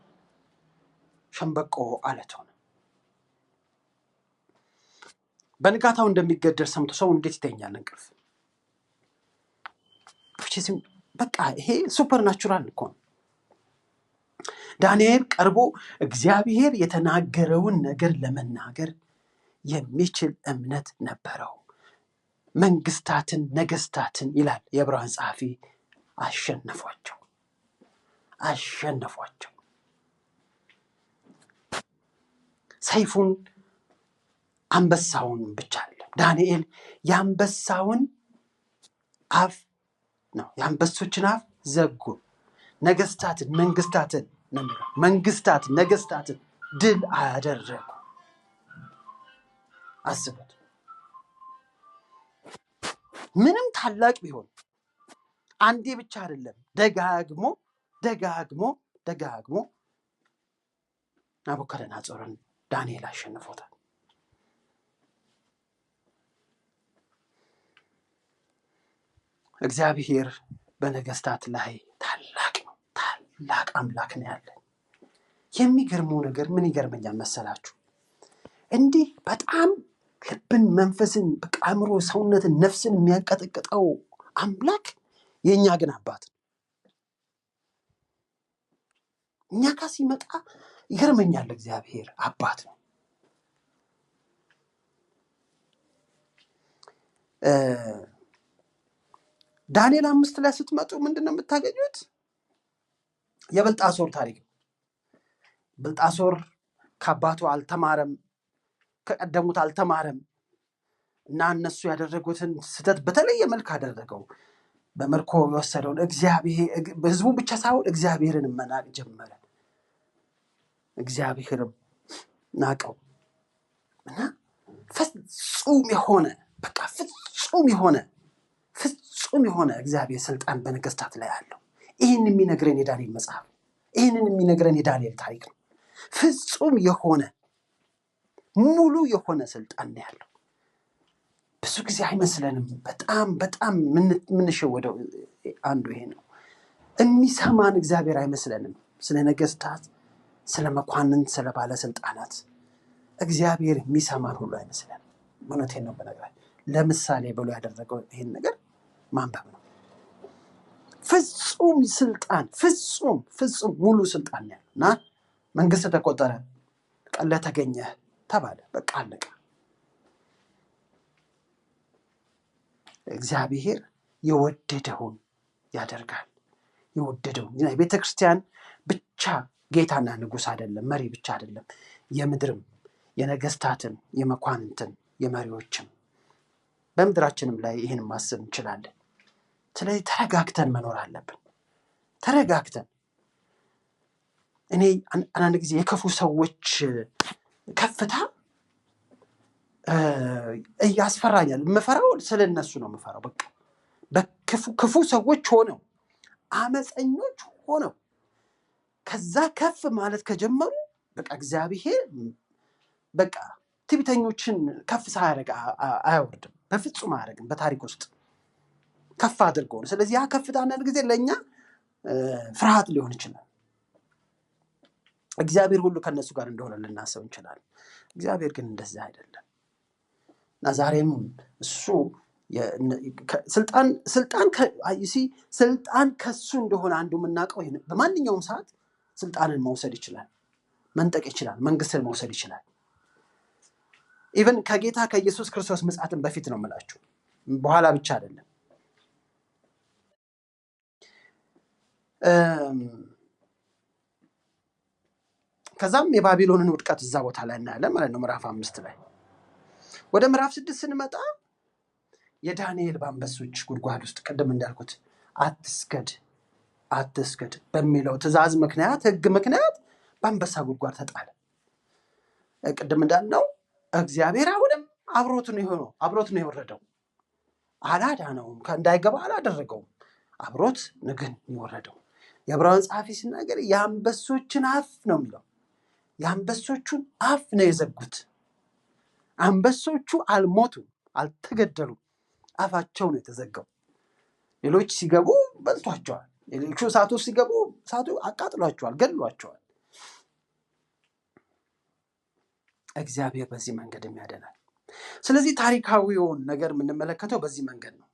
ሸምበቆ አለት ሆነ። በንጋታው እንደሚገደል ሰምቶ ሰው እንዴት ይተኛል እንቅልፍ? በቃ ይሄ ሱፐርናቹራል እኮ ነው። ዳንኤል ቀርቦ እግዚአብሔር የተናገረውን ነገር ለመናገር የሚችል እምነት ነበረው። መንግስታትን ነገስታትን ይላል የዕብራውያን ጸሐፊ አሸነፏቸው። ሰይፉን አንበሳውን ብቻ አይደለም፣ ዳንኤል የአንበሳውን አፍ ነው፣ የአንበሶችን አፍ ዘጉ። ነገስታትን መንግስታትን ነው የሚለው፣ መንግስታትን ነገስታትን ድል አደረጉ። አስቡት። ምንም ታላቅ ቢሆን አንዴ ብቻ አይደለም፣ ደጋግሞ ናቡከደነፆርን ዳንኤል አሸንፎታል። እግዚአብሔር በነገስታት ላይ ታላቅ ነው። ታላቅ አምላክ ነው ያለን። የሚገርመው ነገር ምን ይገርመኛል መሰላችሁ? እንዲህ በጣም ልብን፣ መንፈስን፣ አእምሮ፣ ሰውነትን፣ ነፍስን የሚያንቀጠቅጠው አምላክ የእኛ ግን አባት ነው። እኛ ጋር ሲመጣ ይገርመኛል። እግዚአብሔር አባት ነው። ዳንኤል 5 ላይ ስትመጡ ምንድነው የምታገኙት? የብልጣሶር ታሪክ ነው። ብልጣሶር ከአባቱ አልተማረም፣ ከቀደሙት አልተማረም እና እነሱ ያደረጉትን ስህተት በተለየ መልክ አደረገው። በመርኮ የወሰደውን ህዝቡ ብቻ ሳይሆን እግዚአብሔርን መናቅ ጀመረ። እግዚአብሔርም ናቀው እና ፍጹም የሆነ እግዚአብሔር ስልጣን በነገስታት ላይ አለው። ይህን የሚነግረን የዳንኤል መጽሐፍ፣ ይህንን የሚነግረን የዳንኤል ታሪክ ነው። ፍጹም የሆነ ሙሉ የሆነ ስልጣን ነው ያለው። ብዙ ጊዜ አይመስለንም። በጣም የምንሸወደው አንዱ ይሄ ነው። የሚሰማን እግዚአብሔር አይመስለንም። ስለ ነገስታት፣ ስለ መኳንንት፣ ስለ ባለስልጣናት እግዚአብሔር የሚሰማን ሁሉ አይመስለንም። እውነቴን ነው በነገራችን። ለምሳሌ ብሎ ያደረገው ይሄን ነገር ማንበብ ነው። ፍጹም ስልጣን፣ ፍጹም ሙሉ ስልጣን ነው ያለው እና መንግስት ተቆጠረ፣ ቀለ ተገኘ ተባለ። በቃ አለቀ። እግዚአብሔር የወደደውን ያደርጋል። የወደደውን የቤተ ክርስቲያን ብቻ ጌታና ንጉስ አይደለም፣ መሪ ብቻ አይደለም። የምድርም የነገስታትን፣ የመኳንንትን፣ የመሪዎችም በምድራችንም ላይ ይህን ማሰብ እንችላለን። ስለዚህ ተረጋግተን መኖር አለብን። ተረጋግተን እኔ አንዳንድ ጊዜ የክፉ ሰዎች ከፍታ ያስፈራኛል። የምፈራው ስለነሱ ነው የምፈራው። በቃ ክፉ ሰዎች ሆነው አመፀኞች ሆነው ከዛ ከፍ ማለት ከጀመሩ በቃ እግዚአብሔር በቃ ትዕቢተኞችን ከፍ ሳያደርግ አያወርድም፣ በፍጹም አያደርግም። በታሪክ ውስጥ ከፍ አድርጎ ነው። ስለዚህ ያ ከፍታ አንዳንድ ጊዜ ለእኛ ፍርሃት ሊሆን ይችላል። እግዚአብሔር ሁሉ ከነሱ ጋር እንደሆነ ልናስብ እንችላለን። እግዚአብሔር ግን እንደዛ አይደለም እና ዛሬም እሱ ስልጣን ከሱ እንደሆነ አንዱ የምናውቀው ይሄ። በማንኛውም ሰዓት ስልጣንን መውሰድ ይችላል፣ መንጠቅ ይችላል፣ መንግስትን መውሰድ ይችላል። ኢቨን ከጌታ ከኢየሱስ ክርስቶስ ምጽአትን በፊት ነው የምላችሁ፣ በኋላ ብቻ አይደለም። ከዛም የባቢሎንን ውድቀት እዛ ቦታ ላይ እናያለን ማለት ነው። ምዕራፍ 5 ላይ ወደ ምዕራፍ 6 ስንመጣ የዳንኤል በአንበሶች ጉድጓድ ውስጥ ቅድም እንዳልኩት አትስገድ በሚለው ትእዛዝ ምክንያት ሕግ ምክንያት በአንበሳ ጉድጓድ ተጣለ። ቅድም እንዳልነው እግዚአብሔር አሁንም አብሮት ነው የወረደው። አላዳነውም፣ እንዳይገባ አላደረገውም። አብሮት ግን የወረደው የዕብራውያን ጸሐፊ ሲናገር የአንበሶችን አፍ ነው የሚለው። የአንበሶቹን አፍ ነው የዘጉት። አንበሶቹ አልሞቱም፣ አልተገደሉም። አፋቸው ነው የተዘጋው። ሌሎች ሲገቡ በልቷቸዋል። ሌሎቹ እሳቱ ሲገቡ እሳቱ አቃጥሏቸዋል፣ ገድሏቸዋል። እግዚአብሔር በዚህ መንገድ የሚያደናል። ስለዚህ ታሪካዊውን ነገር የምንመለከተው በዚህ መንገድ ነው።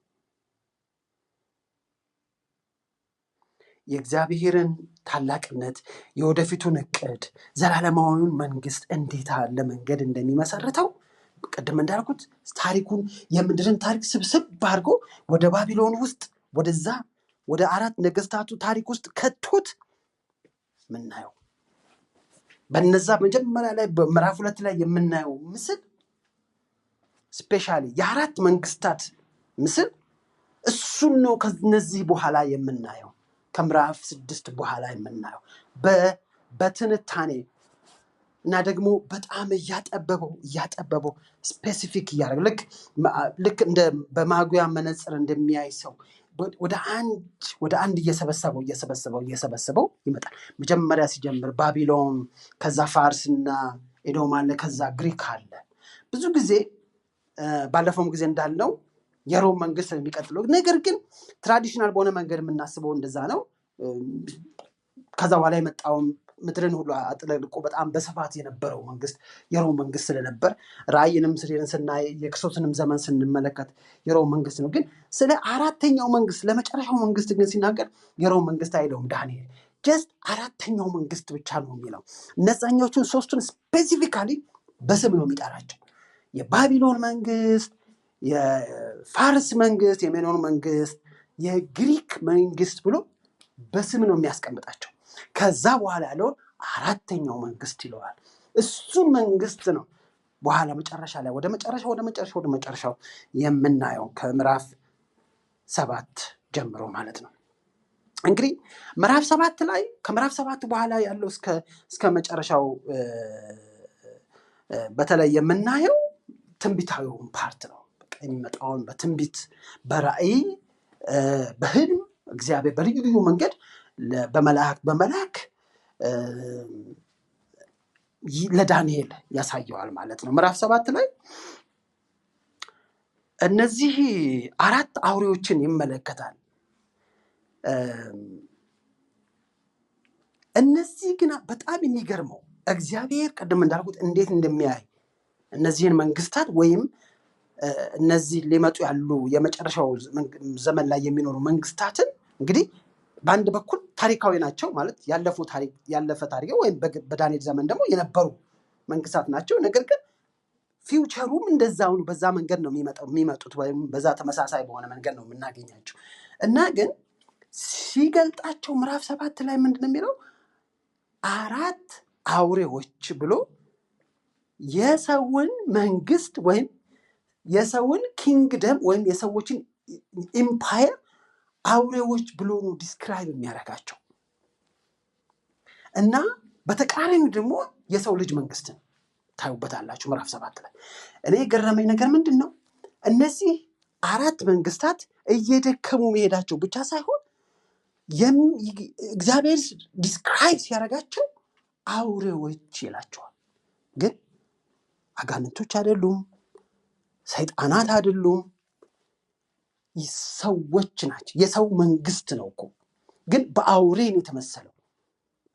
የእግዚአብሔርን ታላቅነት፣ የወደፊቱን እቅድ፣ ዘላለማዊውን መንግስት እንዴት ያለ መንገድ እንደሚመሰርተው ቅድም እንዳልኩት ታሪኩን የምድርን ታሪክ ስብስብ አድርጎ ወደ ባቢሎን ውስጥ ወደዛ ወደ 4 ነገስታቱ ታሪክ ውስጥ ከቶት ምናየው በነዛ መጀመሪያ ላይ በምዕራፍ 2 ላይ የምናየው ምስል ስፔሻሊ የ4 መንግስታት ምስል እሱን ነው ከነዚህ በኋላ የምናየው። ከምዕራፍ 6 በኋላ የምናየው በትንታኔ እና ደግሞ በጣም እያጠበበው ስፔሲፊክ እያደረገ ልክ እንደ በማጉያ መነጽር እንደሚያይ ሰው ወደ አንድ እየሰበሰበው ይመጣል። መጀመሪያ ሲጀምር ባቢሎን፣ ከዛ ፋርስና ኤዶም አለ፣ ከዛ ግሪክ አለ። ብዙ ጊዜ ባለፈውም ጊዜ እንዳልነው የሮም መንግስት የሚቀጥለው ነገር ግን ትራዲሽናል በሆነ መንገድ የምናስበው እንደዛ ነው። ከዛ በኋላ የመጣውን ምድርን ሁሉ አጥለቅልቆ በጣም በስፋት የነበረው መንግስት የሮም መንግስት ስለነበር ራእይንም ስናይ የክርስቶስንም ዘመን ስንመለከት የሮም መንግስት ነው። ግን ስለ 4ኛው መንግስት ለመጨረሻው መንግስት ግን ሲናገር የሮም መንግስት አይለውም ዳንኤል። ጀስት 4ኛው መንግስት ብቻ ነው የሚለው። እነዛኞቹን 3ቱን ስፔሲፊካሊ በስም ነው የሚጠራቸው። የባቢሎን መንግስት፣ የፋርስ መንግስት፣ የሜዶን መንግስት፣ የግሪክ መንግስት ብሎ በስም ነው የሚያስቀምጣቸው። ከዛ በኋላ ያለውን 4ኛው መንግስት ይለዋል። እሱን መንግስት ነው በኋላ መጨረሻ ላይ ወደ መጨረሻው የምናየው ከምዕራፍ 7 ጀምሮ ማለት ነው። እንግዲህ ምዕራፍ 7 ላይ ከምዕራፍ 7 በኋላ ያለው እስከ መጨረሻው በተለይ የምናየው ትንቢታዊውን ፓርት ነው። የሚመጣውን በትንቢት በራእይ በህልም እግዚአብሔር በልዩ ልዩ መንገድ በመላክ ለዳንኤል ያሳየዋል ማለት ነው። ምዕራፍ 7 ላይ እነዚህ 4 አውሬዎችን ይመለከታል። እነዚህ ግን በጣም የሚገርመው እግዚአብሔር ቅድም እንዳልኩት እንዴት እንደሚያይ እነዚህን መንግስታት ወይም እነዚህ ሊመጡ ያሉ የመጨረሻው ዘመን ላይ የሚኖሩ መንግስታትን እንግዲህ በአንድ በኩል ታሪካዊ ናቸው ማለት ያለፈ ታሪክ ወይም በዳንኤል ዘመን ደግሞ የነበሩ መንግስታት ናቸው። ነገር ግን ፊውቸሩም እንደዛው ነው። በዛ መንገድ ነው የሚመጡት ወይም በዛ ተመሳሳይ በሆነ መንገድ ነው የምናገኛቸው እና ግን ሲገልጣቸው ምዕራፍ 7 ላይ ምንድነው የሚለው 4 አውሬዎች ብሎ የሰውን መንግስት ወይም የሰውን ኪንግደም ወይም የሰዎችን ኢምፓየር አውሬዎች ብሎ ነው ዲስክራይብ የሚያደርጋቸው እና በተቃራኒው ደግሞ የሰው ልጅ መንግስትን ታዩበታላችሁ ምዕራፍ 7 ላይ። እኔ የገረመኝ ነገር ምንድን ነው እነዚህ 4 መንግስታት እየደከሙ መሄዳቸው ብቻ ሳይሆን እግዚአብሔር ዲስክራይብ ሲያደርጋቸው አውሬዎች ይላቸዋል። ግን አጋንንቶች አይደሉም፣ ሰይጣናት አይደሉም፣ ሰዎች ናቸው። የሰው መንግስት ነው እኮ ግን በአውሬ ነው የተመሰለው።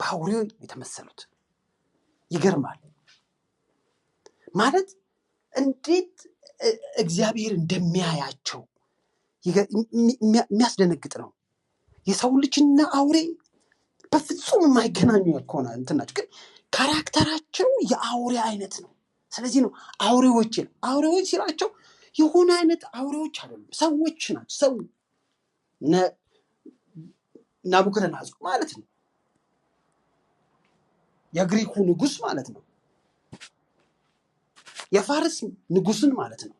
በአውሬው የተመሰሉት ይገርማል። ማለት እንዴት እግዚአብሔር እንደሚያያቸው የሚያስደነግጥ ነው። የሰው ልጅና አውሬ በፍጹም የማይገናኙ ከሆነ እንትናቸው ግን ካራክተራቸው የአውሬ አይነት ነው። ስለዚህ ነው አውሬዎች ሲላቸው የሆነ አይነት አውሬዎች አይደሉም፣ ሰዎች ናቸው። ሰው ናቡከደነፆር ማለት ነው፣ የግሪኩ ንጉስ ማለት ነው፣ የፋርስ ንጉስን ማለት ነው።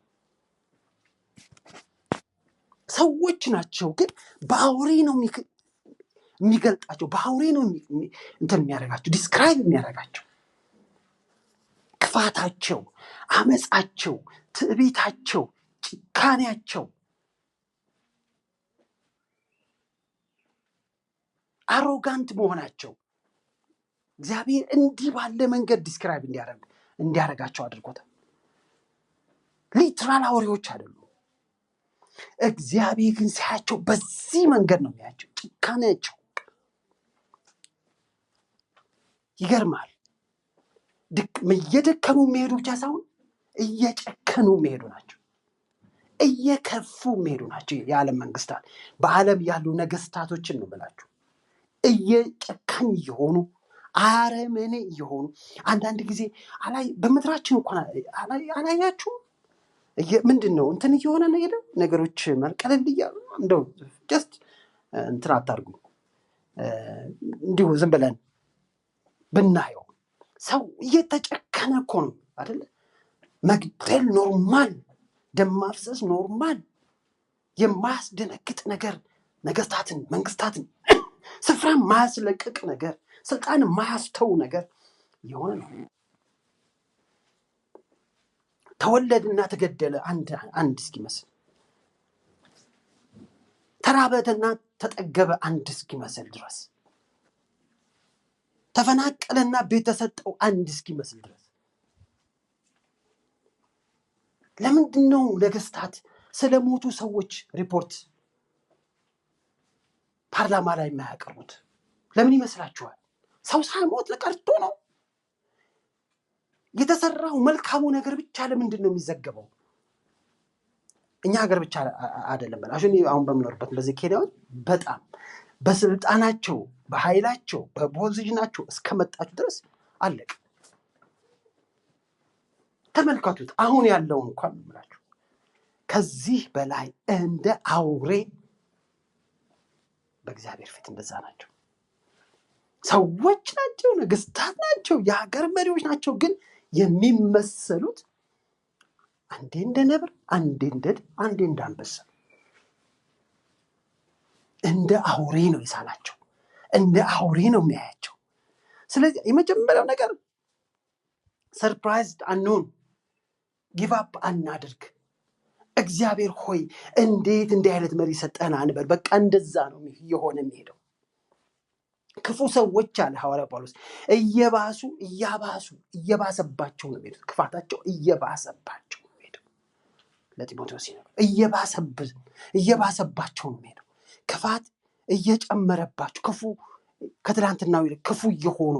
ሰዎች ናቸው፣ ግን በአውሬ ነው የሚገልጣቸው፣ በአውሬ ነው እንትን የሚያደርጋቸው፣ ዲስክራይብ የሚያደርጋቸው። ክፋታቸው፣ አመፃቸው፣ ትዕቢታቸው፣ ጭካኔያቸው፣ አሮጋንት መሆናቸው እግዚአብሔር እንዲህ ባለ መንገድ ዲስክራይብ እንዲያደርጋቸው አድርጎታል። ሊትራል አውሬዎች አይደሉም። እግዚአብሔር ግን ሲያቸው በዚህ መንገድ ነው የሚያቸው። ጭካኔያቸው ይገርማል። እየደከሙ የሚሄዱ ብቻ ሳይሆን እየጨከኑ የሚሄዱ ናቸው፣ እየከፉ የሚሄዱ ናቸው። የዓለም መንግስታት፣ በዓለም ያሉ ነገስታቶችን ነው የምላችሁ፣ እየጨካኝ እየሆኑ አረመኔ እየሆኑ አንዳንድ ጊዜ በምድራችን እንኳን አላያችሁም? ምንድን ነው እንትን እየሆነ ነው ሄደው ነገሮች መልቀለል እያሉ እንደው ጀስት እንትን አታርጉ፣ እንዲሁ ዝም ብለን ብናየው ሰው እየተጨከነ እኮ ነው አይደለ? መግደል ኖርማል፣ ደም ማፍሰስ ኖርማል፣ የማያስደነግጥ ነገር፣ ነገስታትን መንግስታትን ስፍራ ማያስለቅቅ ነገር፣ ስልጣን ማያስተው ነገር የሆነ ነው። ተወለድና ተገደለ አንድ እስኪመስል፣ ተራበና ተጠገበ አንድ እስኪመስል ድረስ፣ ተፈናቀለና ቤት ተሰጠው አንድ እስኪመስል ድረስ። ለምንድን ነው ነገስታት ስለሞቱ ሰዎች ሪፖርት ፓርላማ ላይ የማያቀርቡት? ለምን ይመስላችኋል? ሰው ሳይሞት ቀርቶ ነው? የተሰራው መልካሙ ነገር ብቻ ለምንድን ነው የሚዘገበው? እኛ ሀገር ብቻ አይደለም። አሁን በምኖርበት በዚህ ኬንያዎች በጣም በስልጣናቸው፣ በኃይላቸው፣ በፖዚሽናቸው እስከመጣችሁ ድረስ አለቅ። ተመልከቱት። አሁን ያለው እንኳን ምላችሁ ከዚህ በላይ እንደ አውሬ በእግዚአብሔር ፊት እንደዛ ናቸው። ሰዎች ናቸው፣ ነገስታት ናቸው፣ የሀገር መሪዎች ናቸው። ግን የሚመሰሉት አንዴ እንደ ነብር፣ አንዴ እንደ ድብ፣ አንዴ እንደ አንበሳ፣ እንደ አውሬ ነው የሳላቸው፣ እንደ አውሬ ነው የሚያያቸው። ስለዚህ የመጀመሪያው ነገር ሰርፕራይዝድ አንሁን፣ ጊቭ አፕ አናድርግ። እግዚአብሔር ሆይ እንዴት እንዲህ አይነት መሪ ሰጠን አንበል። በቃ እንደዛ ነው የሆነ የሚሄደው። ክፉ ሰዎች አለ ሐዋርያ ጳውሎስ እየባሰባቸው ነው የሚሄዱት። ክፋታቸው እየባሰባቸው ነው የሚሄደው። ለጢሞቴዎስ እየባሰባቸው ነው የሚሄደው። ክፋት እየጨመረባቸው፣ ክፉ ከትላንትናው ይልቅ ክፉ እየሆኑ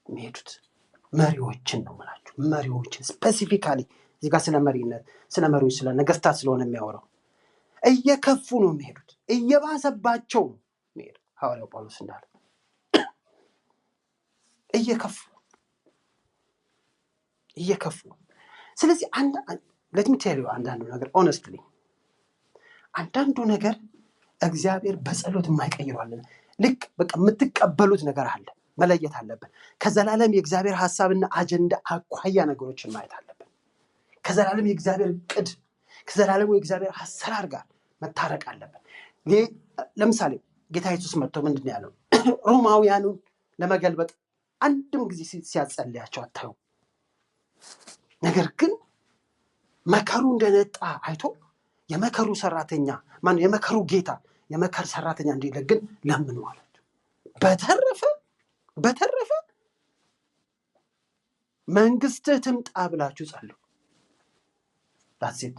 የሚሄዱት መሪዎችን ነው የምላችሁ። መሪዎችን ስፔሲፊካሊ እዚህ ጋር ስለ መሪነት፣ ስለ መሪዎች፣ ስለ ነገስታት ስለሆነ የሚያወራው። እየከፉ ነው የሚሄዱት፣ እየባሰባቸው ነው የሚሄዱት። ሐዋርያው ጳውሎስ እንዳለ እየከፉ። ስለዚህ አንዳንዱ ነገር ኦነስትሊ አንዳንዱ ነገር እግዚአብሔር በጸሎት የማይቀይረዋለን። ልክ በቃ የምትቀበሉት ነገር አለ፣ መለየት አለብን። ከዘላለም የእግዚአብሔር ሐሳብና አጀንዳ አኳያ ነገሮችን ማየት አለብን። ከዘላለም የእግዚአብሔር ዕቅድ፣ ከዘላለም የእግዚአብሔር አሰራር ጋር መታረቅ አለብን። ለምሳሌ ጌታ ኢየሱስ መጥቶ ምንድን ነው ያለው? ሮማውያኑን ለመገልበጥ አንድም ጊዜ ሲያጸልያቸው አታዩ። ነገር ግን መከሩ እንደነጣ አይቶ የመከሩ ሰራተኛ ማነው? የመከሩ ጌታ የመከር ሰራተኛ እንዲለግን ለምኑ አላቸው። በተረፈ መንግስትህ ትምጣ ብላችሁ ጸልዩ። ዳሴት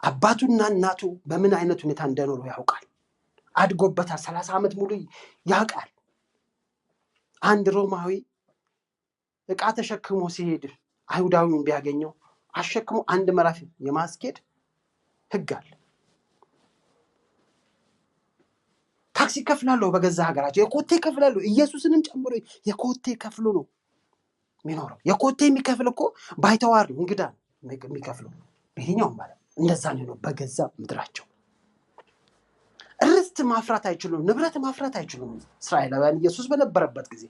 አባቱና እናቱ በምን አይነት ሁኔታ እንደኖሩ ያውቃል። አድጎበታል። 30 ዓመት ሙሉ ያውቃል። አንድ ሮማዊ ዕቃ ተሸክሞ ሲሄድ አይሁዳዊውን ቢያገኘው አሸክሞ አንድ ምዕራፍ የማስኬድ ህግ አለ። ታክሲ ከፍላለሁ፣ በገዛ ሀገራቸው የኮቴ ከፍላለሁ። ኢየሱስንም ጨምሮ የኮቴ ከፍሎ ነው የሚኖረው። የኮቴ የሚከፍል እኮ ባይተዋር ነው፣ እንግዳ የሚከፍለው በየትኛውም ማለት እንደዛ ነው። በገዛ ምድራቸው ርስት ማፍራት አይችሉም፣ ንብረት ማፍራት አይችሉም እስራኤላውያን ኢየሱስ በነበረበት ጊዜ።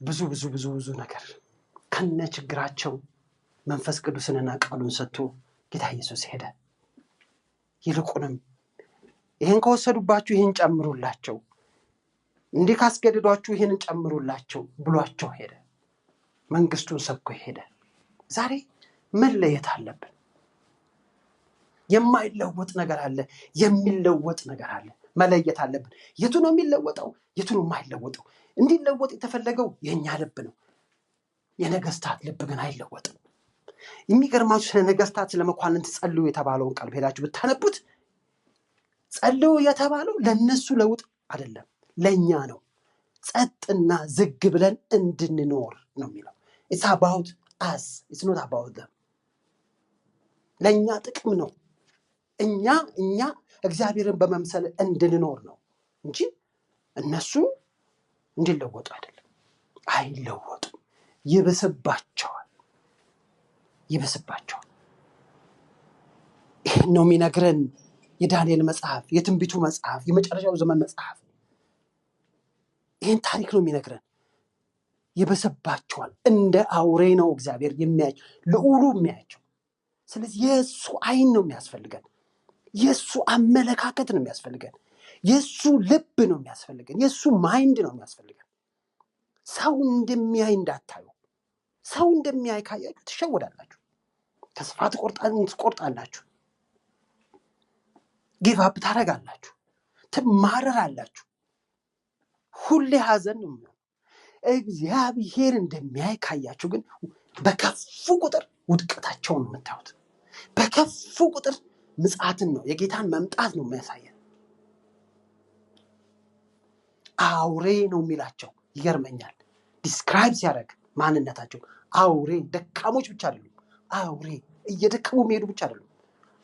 ብዙ ነገር ከነ ችግራቸው መንፈስ ቅዱስንና ቃሉን ሰጥቶ ጌታ ኢየሱስ ሄደ። ይልቁንም ይህን ከወሰዱባችሁ ይህን ጨምሩላቸው፣ እንዲህ ካስገድዷችሁ ይህንን ጨምሩላቸው ብሏቸው ሄደ። መንግስቱን ሰብኮ ሄደ። ዛሬ መለየት አለብን። የማይለወጥ ነገር አለ፣ የሚለወጥ ነገር አለ። መለየት አለብን። የቱ ነው የሚለወጠው? የቱ ነው የማይለወጠው? እንዲለወጥ የተፈለገው የኛ ልብ ነው። የነገስታት ልብ ግን አይለወጥም። የሚገርማችሁ ስለ ነገስታት ስለ መኳንንት ጸልዩ የተባለውን ቃል ሄዳችሁ ብታነቡት ጸልዩ የተባለው ለነሱ ለውጥ አይደለም፣ ለኛ ነው። ጸጥና ዝግ ብለን እንድንኖር ነው የሚለው። it's about us, it's not about them። ለኛ ጥቅም ነው። እኛ እግዚአብሔርን በመምሰል እንድንኖር ነው እንጂ እነሱ እንዲለወጡ አይደለም። አይለወጡም። ይብስባቸዋል። ይህን ነው የሚነግረን የዳንኤል መጽሐፍ፣ የትንቢቱ መጽሐፍ፣ የመጨረሻው ዘመን መጽሐፍ። ይህን ታሪክ ነው የሚነግረን። ይብስባቸዋል። እንደ አውሬ ነው እግዚአብሔር የሚያያቸው፣ ልዑሉ የሚያያቸው። ስለዚህ የእሱ አይን ነው የሚያስፈልገን፣ የእሱ አመለካከት ነው የሚያስፈልገን፣ የእሱ ልብ ነው የሚያስፈልገን፣ የእሱ ማይንድ ነው የሚያስፈልገን። ሰው እንደሚያይ እንዳታዩ። ሰው እንደሚያይ ካያችሁ ትሸወዳላችሁ፣ ተስፋ ትቆርጣላችሁ፣ ጊቭ አፕ ታደርጋላችሁ፣ ትማረራላችሁ። ሁሌ ሀዘን ነው የሚሆነው። እግዚአብሔር እንደሚያይ ካያችሁ ግን በከፉ ቁጥር ውድቀታቸውን የምታዩት፣ በከፉ ቁጥር ምጽአትን ነው የጌታን መምጣት ነው የሚያሳየን። አውሬ ነው የሚላቸው። ይገርመኛል ዲስክራይብ ሲያደርግ ማንነታቸው አውሬ። ደካሞች ብቻ አይደሉም፣ አውሬ እየደከሙ የሚሄዱ ብቻ አይደሉም፣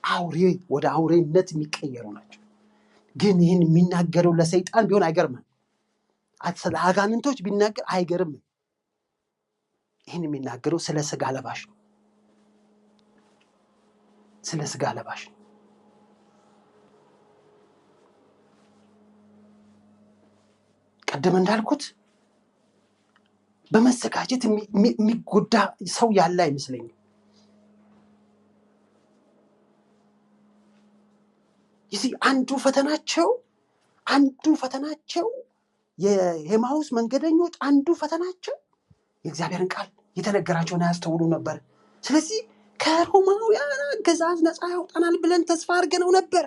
አውሬ ወደ አውሬነት የሚቀየሩ ናቸው። ግን ይህን የሚናገረው ለሰይጣን ቢሆን አይገርምም። ስለ አጋንንቶች ቢናገር አይገርምም። ይህን የሚናገረው ስለ ስጋ ለባሽ ነው፣ ስለ ስጋ ለባሽ ነው። ቀደም እንዳልኩት በመዘጋጀት የሚጎዳ ሰው ያለ አይመስለኝም። ይህ አንዱ ፈተናቸው የኤማሁስ መንገደኞች አንዱ ፈተናቸው የእግዚአብሔርን ቃል የተነገራቸውን አያስተውሉ ነበር። ስለዚህ ከሮማውያን አገዛዝ ነፃ ያውጣናል ብለን ተስፋ አድርገነው ነበር።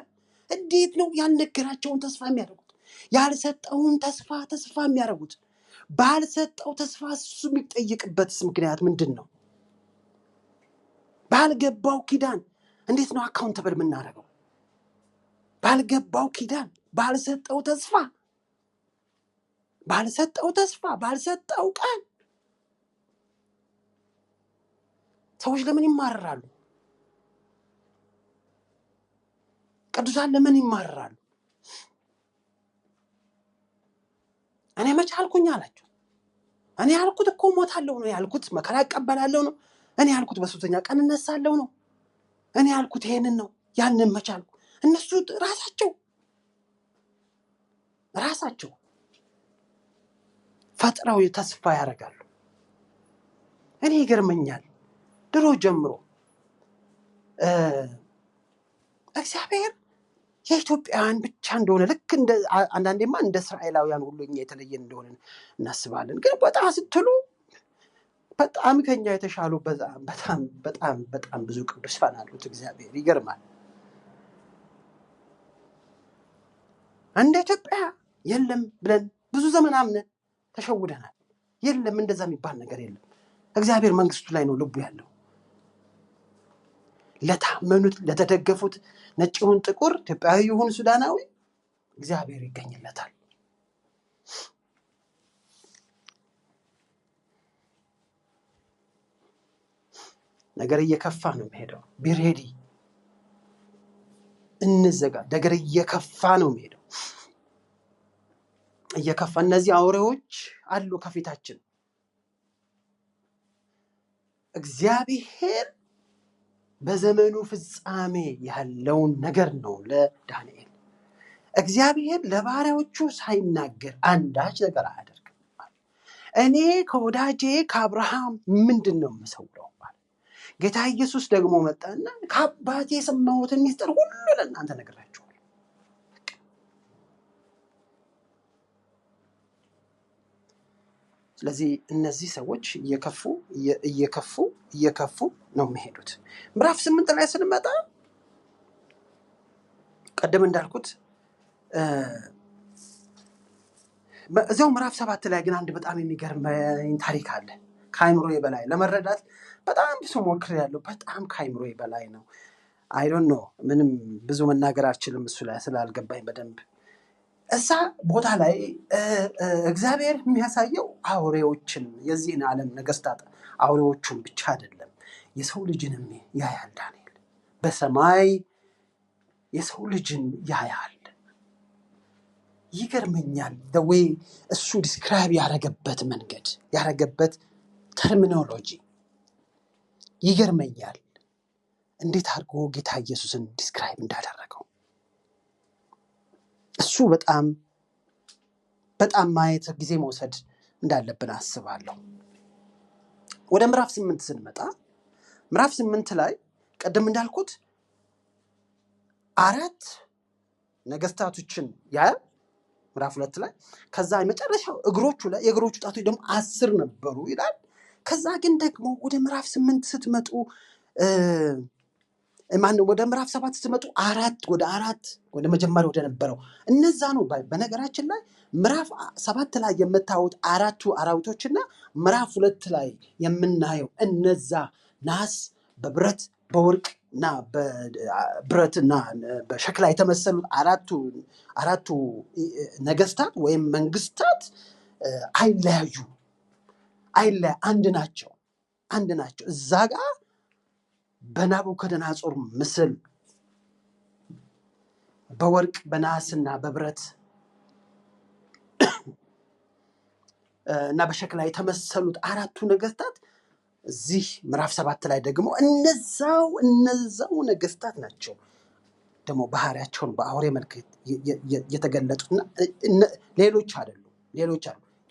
እንዴት ነው ያልነገራቸውን ተስፋ የሚያደርጉት? ያልሰጠውን ተስፋ የሚያደርጉት? ባልሰጠው ተስፋ እሱ የሚጠይቅበትስ ምክንያት ምንድን ነው? ባልገባው ኪዳን እንዴት ነው አካውንተብል የምናደርገው? ባልገባው ኪዳን፣ ባልሰጠው ተስፋ፣ ባልሰጠው ቃል ሰዎች ለምን ይማረራሉ? ቅዱሳን ለምን ይማረራሉ? እኔ መቼ አልኩኝ አላችሁ? እኔ ያልኩት እኮ ሞታለሁ ነው ያልኩት፣ መከራ እቀበላለሁ ነው። እኔ ያልኩት በሶስተኛ ቀን እነሳለሁ ነው። እኔ ያልኩት ይሄንን ነው። ያንን መቼ አልኩ? እነሱ ራሳቸው ፈጥረው ተስፋ ያደርጋሉ። እኔ ይገርመኛል ድሮ ጀምሮ እግዚአብሔር የኢትዮጵያውያን ብቻ እንደሆነ ልክ እንደ አንዳንዴማ እንደ እስራኤላውያን ሁሉ እኛ የተለየ እንደሆነ እናስባለን። ግን በጣም ስትሉ በጣም ከኛ የተሻሉ በጣም ብዙ ቅዱሳን አሉት እግዚአብሔር። ይገርማል። እንደ ኢትዮጵያ የለም ብለን ብዙ ዘመን አምነን ተሸውደናል። የለም እንደዛ የሚባል ነገር የለም። እግዚአብሔር መንግስቱ ላይ ነው ልቡ ያለው። ለታመኑት፣ ለተደገፉት፣ ነጭ ይሁን ጥቁር፣ ኢትዮጵያዊ ይሁን ሱዳናዊ እግዚአብሔር ይገኝለታል። ነገር እየከፋ ነው የሚሄደው። ቢሬዲ እንዘጋ። ነገር እየከፋ ነው የሚሄደው። እየከፋ እነዚህ አውሬዎች አሉ ከፊታችን። እግዚአብሔር በዘመኑ ፍጻሜ ያለውን ነገር ነው ለዳንኤል። እግዚአብሔር ለባሪያዎቹ ሳይናገር አንዳች ነገር አያደርግም። እኔ ከወዳጄ ከአብርሃም ምንድን ነው የምሰውረው? ጌታ ኢየሱስ ደግሞ መጣና ከአባቴ የሰማሁትን ሚስጥር ሁሉ ለእናንተ ነግራችኋለሁ። ስለዚህ እነዚህ ሰዎች እየከፉ ነው የሚሄዱት። ምዕራፍ 8 ላይ ስንመጣ ቀደም እንዳልኩት እዚያው ምዕራፍ 7 ላይ ግን አንድ በጣም የሚገርመኝ ታሪክ አለ። ከአይምሮዬ በላይ ለመረዳት በጣም ብዙ ሞክሬያለሁ። በጣም ከአይምሮዬ በላይ ነው። አይ ዶንት ኖ ምንም ብዙ መናገር አልችልም እሱ ላይ ስላልገባኝ በደንብ። እዛ ቦታ ላይ እግዚአብሔር የሚያሳየው አውሬዎችን፣ የዚህን ዓለም ነገስታት አውሬዎቹን ብቻ አይደለም የሰው ልጅንም ያያል። ዳንኤል በሰማይ የሰው ልጅን ያያል። ይገርመኛል ወይ እሱ ዲስክራይብ ያደረገበት መንገድ፣ ያደረገበት ተርሚኖሎጂ ይገርመኛል። እንዴት አድርጎ ጌታ ኢየሱስን ዲስክራይብ እንዳደረገው እሱ በጣም ማየት ጊዜ መውሰድ እንዳለብን አስባለሁ። ወደ ምዕራፍ 8 ስንመጣ ምዕራፍ 8 ላይ ቀደም እንዳልኩት 4 ነገስታቶችን ያያል ምዕራፍ 2 ላይ። ከዛ የመጨረሻው እግሮቹ ላይ የእግሮቹ ጣቶች ደግሞ 10 ነበሩ ይላል። ከዛ ግን ደግሞ ወደ ምዕራፍ 8 ስትመጡ ወደ ምዕራፍ 7 ስትመጡ ወደ መጀመሪያው ወደ ነበረው እነዛ ነው። በነገራችን ላይ ምዕራፍ 7 ላይ የምታዩት 4ቱ አራዊቶችና ምዕራፍ 2 ላይ የምናየው እነዛ ናስ በብረት በወርቅና በብረትና በሸክላ የተመሰሉት አራቱ ነገስታት ወይም መንግስታት አይለያዩ፣ አንድ ናቸው። እዛ ጋር በናቡከደነፆር ምስል በወርቅ በናስና በብረት እና በሸክላ የተመሰሉት 4ቱ ነገስታት እዚህ ምዕራፍ 7 ላይ ደግሞ እነዛው ነገስታት ናቸው። ደግሞ ባህሪያቸውን በአውሬ መልክ የተገለጡና ሌሎች አይደሉም።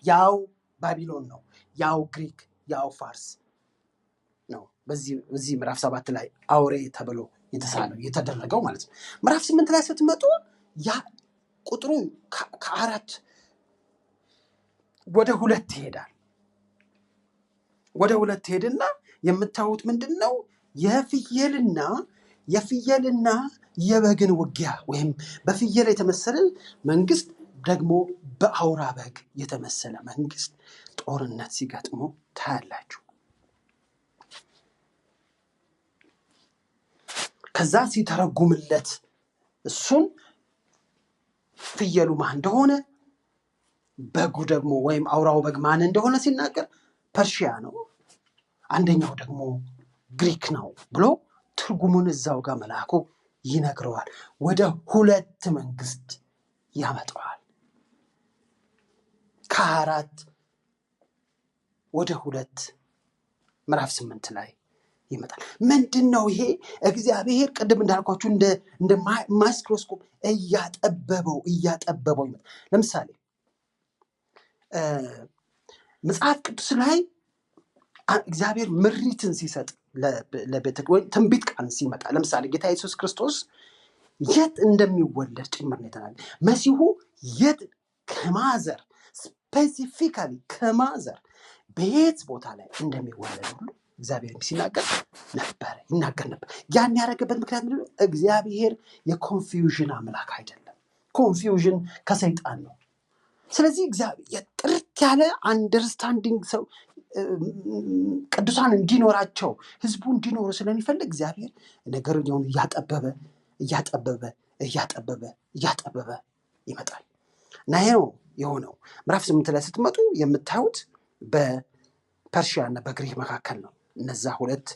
ያው ባቢሎን ነው፣ ያው ግሪክ፣ ያው ፋርስ ነው። በዚህ ምዕራፍ 7 ላይ አውሬ ተብሎ የተደረገው ማለት ነው። ምዕራፍ 8 ላይ ስትመጡ ያ ቁጥሩ ከ4 ወደ 2 ይሄዳል። ወደ 2 ሄድና የምታዩት ምንድነው? የፍየልና የበግን ውጊያ ወይም በፍየል የተመሰለ መንግስት ደግሞ በአውራ በግ የተመሰለ መንግስት ጦርነት ሲገጥሙ ታያላችሁ። ከዛ ሲተረጉምለት እሱን ፍየሉ ማን እንደሆነ በጉ ደግሞ ወይም አውራው በግ ማን እንደሆነ ሲናገር ፐርሺያ ነው፣ አንደኛው ደግሞ ግሪክ ነው ብሎ ትርጉሙን እዛው ጋር መልአኩ ይነግረዋል። ወደ 2 መንግስት ያመጣዋል። ከ4 ወደ 2 ምዕራፍ 8 ላይ ይመጣል። ምንድነው ይሄ? እግዚአብሔር ቅድም እንዳልኳችሁ እንደ ማይክሮስኮፕ እያጠበበው ይመጣል። ለምሳሌ መጽሐፍ ቅዱስ ላይ እግዚአብሔር ምሪትን ሲሰጥ ለቤተክርስቲያን ትንቢት ቃል ሲመጣ፣ ለምሳሌ ጌታ ኢየሱስ ክርስቶስ የት እንደሚወለድ ጭምር ነው የተናገረው። መሲሁ የት ከማዘር ስፔሲፊካሊ ከማዘር በየት ቦታ ላይ እንደሚወለድ ሁሉ እግዚአብሔር ይናገር ነበር። ያን ያደረገበት ምክንያት ምንድነው? እግዚአብሔር የኮንፊውዥን አምላክ አይደለም። ኮንፊውዥን ከሰይጣን ነው። ስለዚህ እግዚአብሔር ጥርት ያለ አንደርስታንዲንግ ሰው ቅዱሳን እንዲኖራቸው ህዝቡ እንዲኖሩ ስለሚፈልግ እግዚአብሔር ነገሩን እያጠበበ ይመጣል። እና ይሄ ነው የሆነው። ምዕራፍ 8 ላይ ስትመጡ የምታዩት በፐርሺያ እና በግሪክ መካከል ነው እነዛ 2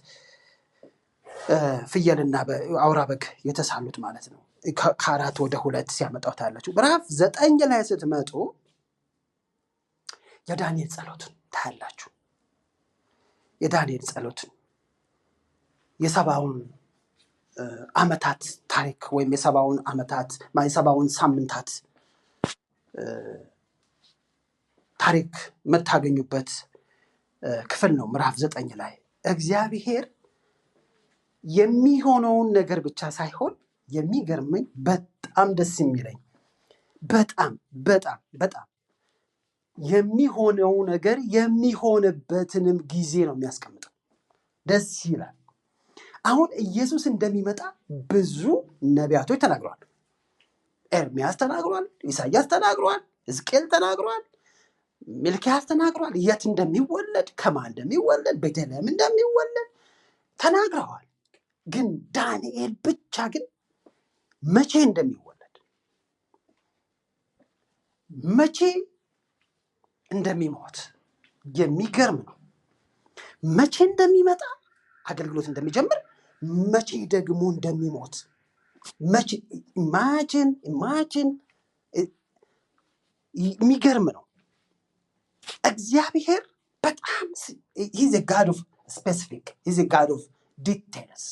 ፍየልና አውራ በግ የተሳሉት ማለት ነው። ከ4 ወደ 2 ሲያመጣው ታያላችሁ። ምዕራፍ 9 ላይ ስትመጡ የዳንኤል ጸሎትን ታያላችሁ። የዳንኤል ጸሎትን የ70ውን ዓመታት ታሪክ ወይም የ70ውን ሳምንታት ታሪክ የምታገኙበት ክፍል ነው። ምዕራፍ 9 ላይ እግዚአብሔር የሚሆነውን ነገር ብቻ ሳይሆን የሚገርመኝ በጣም ደስ የሚለኝ በጣም በጣም በጣም የሚሆነው ነገር የሚሆንበትንም ጊዜ ነው የሚያስቀምጠው። ደስ ይላል። አሁን ኢየሱስ እንደሚመጣ ብዙ ነቢያቶች ተናግረዋል። ኤርሚያስ ተናግሯል፣ ኢሳያስ ተናግሯል፣ ሕዝቅኤል ተናግሯል፣ ሚልክያስ ተናግሯል። የት እንደሚወለድ፣ ከማን እንደሚወለድ፣ ቤተልሔም እንደሚወለድ ተናግረዋል። ግን ዳንኤል ብቻ ግን መቼ እንደሚወለድ፣ መቼ እንደሚሞት የሚገርም ነው። መቼ እንደሚመጣ አገልግሎት እንደሚጀምር፣ መቼ ደግሞ እንደሚሞት መቼ ኢማጂን የሚገርም ነው። እግዚአብሔር በጣም he's a God of specific, he's a God of details።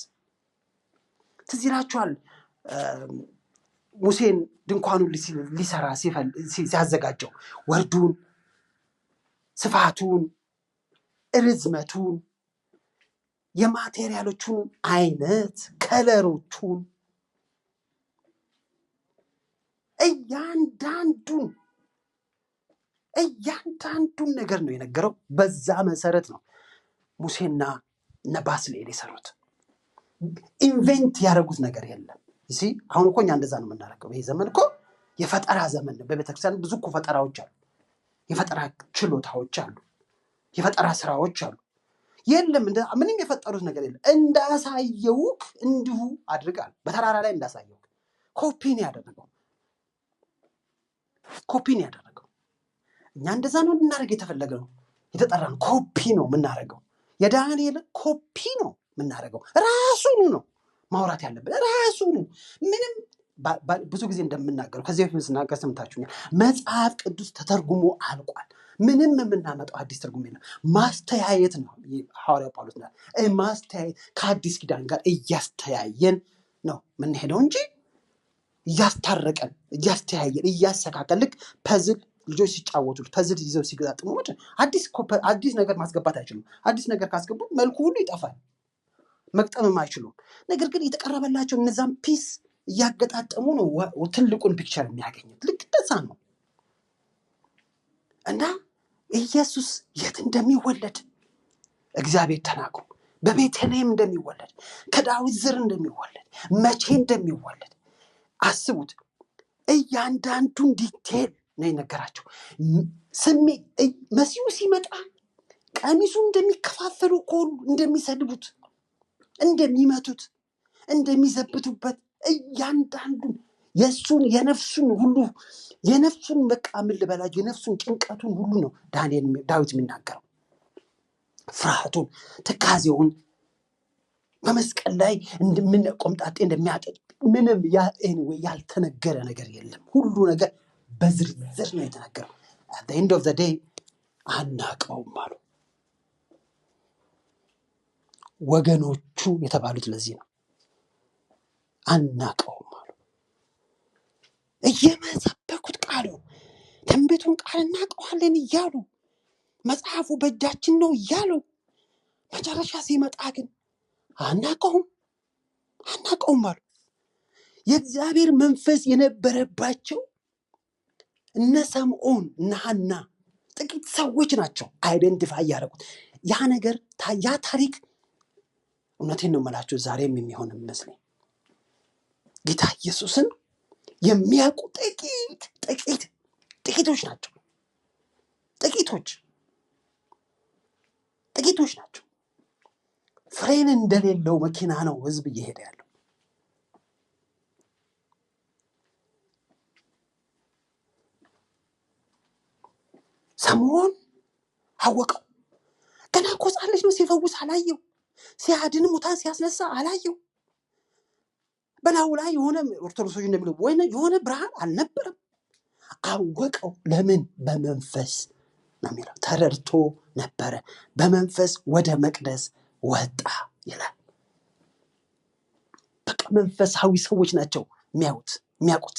ትዝ ይላችኋል ሙሴን ድንኳኑን ሊሰራ ሲያዘጋጀው ወርዱን፣ ስፋቱን፣ ርዝመቱን፣ የማቴሪያሎቹን አይነት፣ ከለሮቹን እያንዳንዱን ነገር ነው የነገረው። በዛ መሰረት ነው ሙሴና ነባስልኤል የሰሩት። ኢንቨንት ያደረጉት ነገር የለም። አሁን እኮ እኛ እንደዛ ነው የምናደርገው። ይሄ ዘመን እኮ የፈጠራ ዘመን ነው። በቤተክርስቲያን ብዙ እኮ ፈጠራዎች አሉ፣ የፈጠራ ችሎታዎች አሉ፣ የፈጠራ ስራዎች አሉ። የለም ምንም የፈጠሩት ነገር የለም። እንዳሳየውክ እንዲሁ አድርጋል። በተራራ ላይ እንዳሳየውክ ኮፒን ያደረገው እኛ እንደዛ ነው እንድናደርግ የተፈለገ ነው፣ የተጠራ ነው። ኮፒ ነው የምናደርገው። የዳንኤል ኮፒ ነው የምናደርገው። ራሱኑ ነው ማውራት ያለብን፣ ራሱኑ። ምንም ብዙ ጊዜ እንደምናገረው ከዚህ በፊት ስናገር ሰምታችሁኛል። መጽሐፍ ቅዱስ ተተርጉሞ አልቋል። ምንም የምናመጣው አዲስ ትርጉም የለም። ማስተያየት ነው። ሐዋርያው ጳውሎስ ነው ማስተያየት፣ ከአዲስ ኪዳን ጋር እያስተያየን ነው የምንሄደው እንጂ እያስታረቀን፣ እያስተያየን፣ እያሰካከል ልክ ፐዝል ልጆች ሲጫወቱ ፐዝል ይዘው ሲገጣጥሙ አዲስ ነገር ማስገባት አይችሉም። አዲስ ነገር ካስገቡ መልኩ ሁሉ ይጠፋል፣ መቅጠምም አይችሉም። ነገር ግን የተቀረበላቸው እነዛን ፒስ እያገጣጠሙ ነው ትልቁን ፒክቸር የሚያገኙት። ልክ እንደዛ ነው። እና ኢየሱስ የት እንደሚወለድ እግዚአብሔር ተናግሮ፣ በቤተልሔም እንደሚወለድ፣ ከዳዊት ዘር እንደሚወለድ፣ መቼ እንደሚወለድ አስቡት። እያንዳንዱን ዲቴል ነው የነገራቸው። መሲሁ ሲመጣ ቀሚሱ እንደሚከፋፈሉ ሁሉ እንደሚሰድቡት፣ እንደሚመቱት፣ እንደሚዘብቱበት እያንዳንዱን የነፍሱን ሁሉ የነፍሱን በቃ ምን ልበላችሁ የነፍሱን ጭንቀቱን ሁሉ ነው ዳዊት የሚናገረው። ፍርሃቱን፣ ትካዜውን በመስቀል ላይ ቆምጣጤ እንደሚያጠጥ ምንም ያልተነገረ ነገር የለም። ሁሉ ነገር በዝርዝር ነው የተነገረው። at the end of the day አናቀውም አሉ ወገኖቹ የተባሉት። ለዚህ ነው አናቀውም አሉ። እየመሰበኩት ቃሉ ትንቢቱን ቃል እናቀዋለን እያሉ መጽሐፉ በእጃችን ነው እያሉ መጨረሻ ሲመጣ ግን አናቀውም አሉ። የእግዚአብሔር መንፈስ የነበረባቸው እነ ሰምዖን እና ሐና ጥቂት ሰዎች ናቸው አይደንቲፋይ ያደረጉት። ያ ነገር ያ ታሪክ እውነቴን ነው የምላችሁ ዛሬም የሚሆን ይመስለኝ። ጌታ ኢየሱስን የሚያውቁ ጥቂቶች ናቸው። ጥቂቶች ናቸው። ፍሬን እንደሌለው መኪና ነው ህዝብ እየሄደ ያለው። ሰምዖን አወቀው። ገና እኮ ሕፃን ልጅ ነው። ሲፈውስ አላየው። ሲያድን ሙታን ሲያስነሳ አላየው። በላዩ ላይ የሆነ ኦርቶዶክሶች እንደሚለው ወይ የሆነ ብርሃን አልነበረም። አወቀው። ለምን? በመንፈስ ነው የሚለው። ተረድቶ ነበረ። በመንፈስ ወደ መቅደስ ወጣ ይላል። በቃ መንፈሳዊ ሰዎች ናቸው የሚያውቁት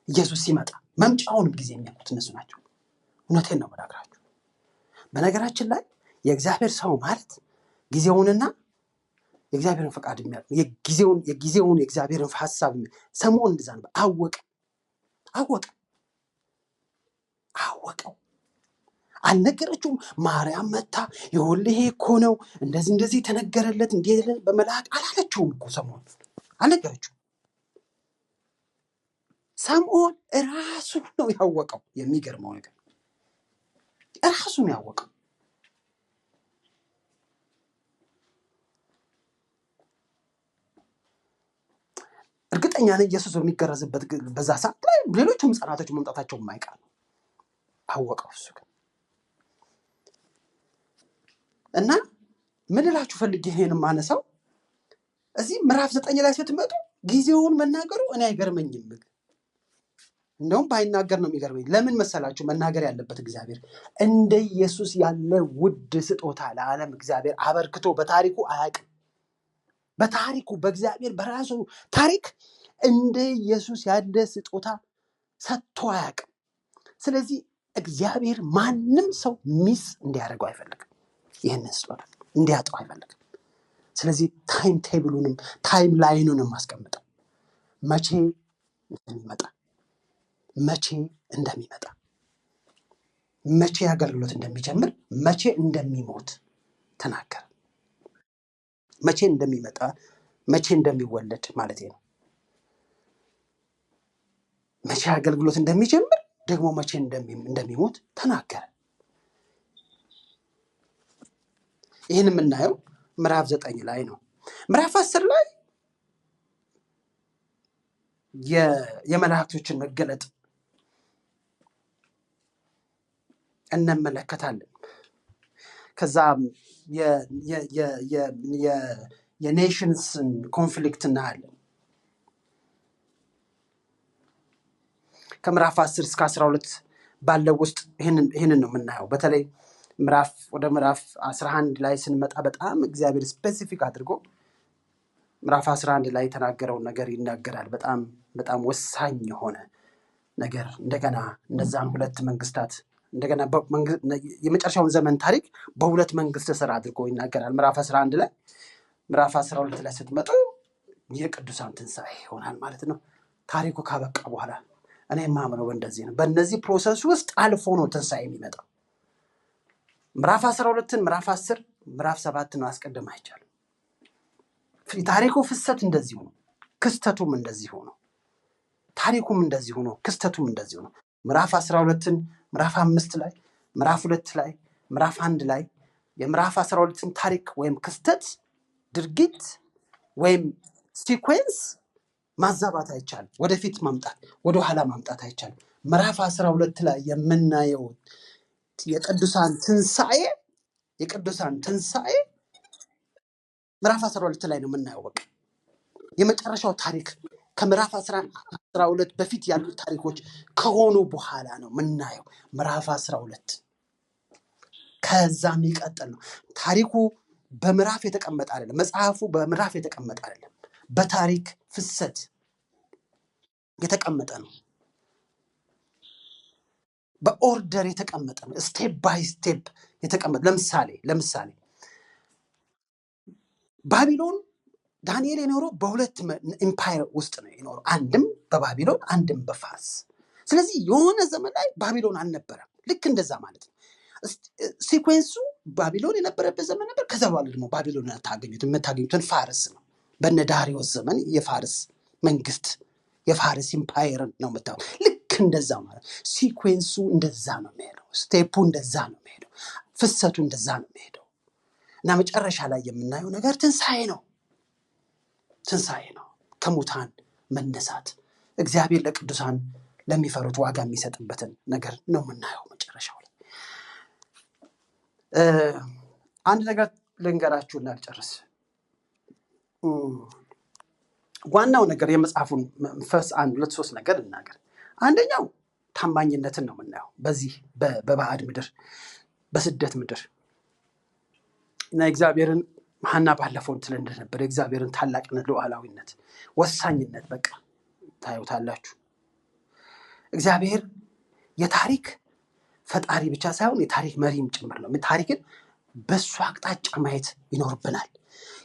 ኢየሱስ ሲመጣ። መምጫውንም ጊዜ የሚያውቁት እነሱ ናቸው። እውነቴን ነው የምነግራችሁ። በነገራችን ላይ የእግዚአብሔር ሰው ማለት ጊዜውንና የእግዚአብሔርን ፈቃድ የጊዜውን የእግዚአብሔርን ሐሳብ ሰሞን እንደዛ ነው። አወቀው አልነገረችውም። ማርያም መታ ይኸውልህ እኮ ነው እንደዚህ ተነገረለት እንዴ በመልአክ አላለችውም እኮ ሰሞን አልነገረችውም። ሰሞን ራሱ ነው ያወቀው። የሚገርመው ነገር ራሱ ነው ያወቀው። እርግጠኛ ነኝ ኢየሱስ በሚገረዝበት በዛ ሰዓት ላይ ሌሎችም ሕፃናቶች መምጣታቸው የማይቀር ነው። አወቀው እሱ ግን እና ምን እላችሁ ፈልጌ ይሄን ማነሳው እዚህ ምዕራፍ 9 ላይ ስትመጡ ጊዜውን መናገሩ እኔ አይገርመኝም። እንደውም ባይናገር ነው የሚገርመኝ። ለምን መሰላችሁ? መናገር ያለበት እግዚአብሔር እንደ ኢየሱስ ያለ ውድ ስጦታ ለዓለም እግዚአብሔር አበርክቶ በታሪኩ አያውቅም። በታሪኩ በእግዚአብሔር በራሱ ታሪክ እንደ ኢየሱስ ያለ ስጦታ ሰጥቶ አያውቅም። ስለዚህ እግዚአብሔር ማንም ሰው ሚስ እንዲያደርገው አይፈልግም። ይህንን ስጦታ እንዲያጣው አይፈልግም። ስለዚህ ታይም ቴብሉንም ታይም ላይኑንም ማስቀመጠው መቼ እንደሚመጣ መቼ አገልግሎት እንደሚጀምር መቼ እንደሚሞት ተናገረ። መቼ እንደሚመጣ መቼ እንደሚወለድ ማለት ነው። መቼ አገልግሎት እንደሚጀምር ደግሞ መቼ እንደሚሞት ተናገረ። ይህን የምናየው ምዕራፍ 9 ላይ ነው። ምዕራፍ 10 ላይ የመላእክቶችን መገለጥ እንመለከታለን። ከዛ የኔሽንስን ኮንፍሊክት እናያለን። ከምዕራፍ 10 እስከ 12 ባለው ውስጥ ይህንን ነው የምናየው። በተለይ ወደ ምዕራፍ 11 ላይ ስንመጣ በጣም እግዚአብሔር ስፔሲፊክ አድርጎ ምዕራፍ 11 ላይ የተናገረውን ነገር ይናገራል። በጣም ወሳኝ የሆነ ነገር እንደገና እነዛን ሁለት መንግስታት እንደገና የመጨረሻውን ዘመን ታሪክ በሁለት መንግስት ስር አድርጎ ይናገራል ምዕራፍ 11 ላይ። ምዕራፍ 12 ላይ ስትመጡ የቅዱሳን ትንሣኤ ይሆናል ማለት ነው። ታሪኩ ካበቃ በኋላ እኔ የማምነው እንደዚህ ነው። በእነዚህ ፕሮሰስ ውስጥ አልፎ ነው ትንሣኤ የሚመጣው። ምዕራፍ 12ን ምዕራፍ 10 ምዕራፍ 7ን አስቀድም አይቻልም። ታሪኩ ፍሰት እንደዚህ ሆኖ ክስተቱም እንደዚህ ሆኖ ታሪኩም እንደዚህ ሆኖ ክስተቱም እንደዚህ ሆኖ ምዕራፍ 12ን ምዕራፍ 5 ላይ ምዕራፍ 2 ላይ ምዕራፍ 1 ላይ የምዕራፍ 12ን ታሪክ ወይም ክስተት ድርጊት ወይም ሲኩዌንስ ማዛባት አይቻልም። ወደፊት ማምጣት ወደ ኋላ ማምጣት አይቻልም። ምዕራፍ 12 ላይ የምናየው የቅዱሳን ትንሣኤ ምዕራፍ 12 ላይ ነው የምናየው። በቃ የመጨረሻው ታሪክ ከምዕራፍ 12 በፊት ያሉት ታሪኮች ከሆኑ በኋላ ነው የምናየው ምዕራፍ 12። ከዛም ይቀጥል ነው ታሪኩ። በምዕራፍ የተቀመጠ አይደለም፣ መጽሐፉ በምዕራፍ የተቀመጠ አይደለም፣ በታሪክ ፍሰት የተቀመጠ ነው። በኦርደር የተቀመጠ ነው። ስቴፕ ባይ ስቴፕ የተቀመጠ። ለምሳሌ ባቢሎን ዳንኤል የኖረው በሁለት ኢምፓየር ውስጥ ነው የኖረው፣ አንድም በባቢሎን አንድም በፋርስ። ስለዚህ የሆነ ዘመን ላይ ባቢሎን አልነበረም። ልክ እንደዛ ማለት ነው። ሲኩዌንሱ ባቢሎን የነበረበት ዘመን ነበር። ከዛ በኋላ ደግሞ ባቢሎን የምታገኙትን ፋርስ ነው። በነ ዳሪዮስ ዘመን የፋርስ መንግስት የፋርስ ኢምፓየር ነው የምታው። ልክ እንደዛ ማለት ሲኩዌንሱ እንደዛ ነው የሚሄደው። ስቴፑ እንደዛ ነው የሚሄደው። ፍሰቱ እንደዛ ነው የሚሄደው። እና መጨረሻ ላይ የምናየው ነገር ትንሣኤ ነው። ከሙታን መነሳት፣ እግዚአብሔር ለቅዱሳን ለሚፈሩት ዋጋ የሚሰጥበትን ነገር ነው የምናየው መጨረሻው ላይ። አንድ ነገር ልንገራችሁና ልጨርስ። ዋናው ነገር የመጽሐፉን መንፈስ 1 2 3 ነገር ልናገር። አንደኛው ታማኝነትን ነው የምናየው በዚህ በባዕድ ምድር በስደት ምድር እና እግዚአብሔርን ሐና ባለፈው እንትን እንደነበር እግዚአብሔርን ታላቅነት፣ ሉዓላዊነት፣ ወሳኝነት በቃ ታዩታላችሁ። እግዚአብሔር የታሪክ ፈጣሪ ብቻ ሳይሆን የታሪክ መሪም ጭምር ነው። ታሪክን በሱ አቅጣጫ ማየት ይኖርብናል።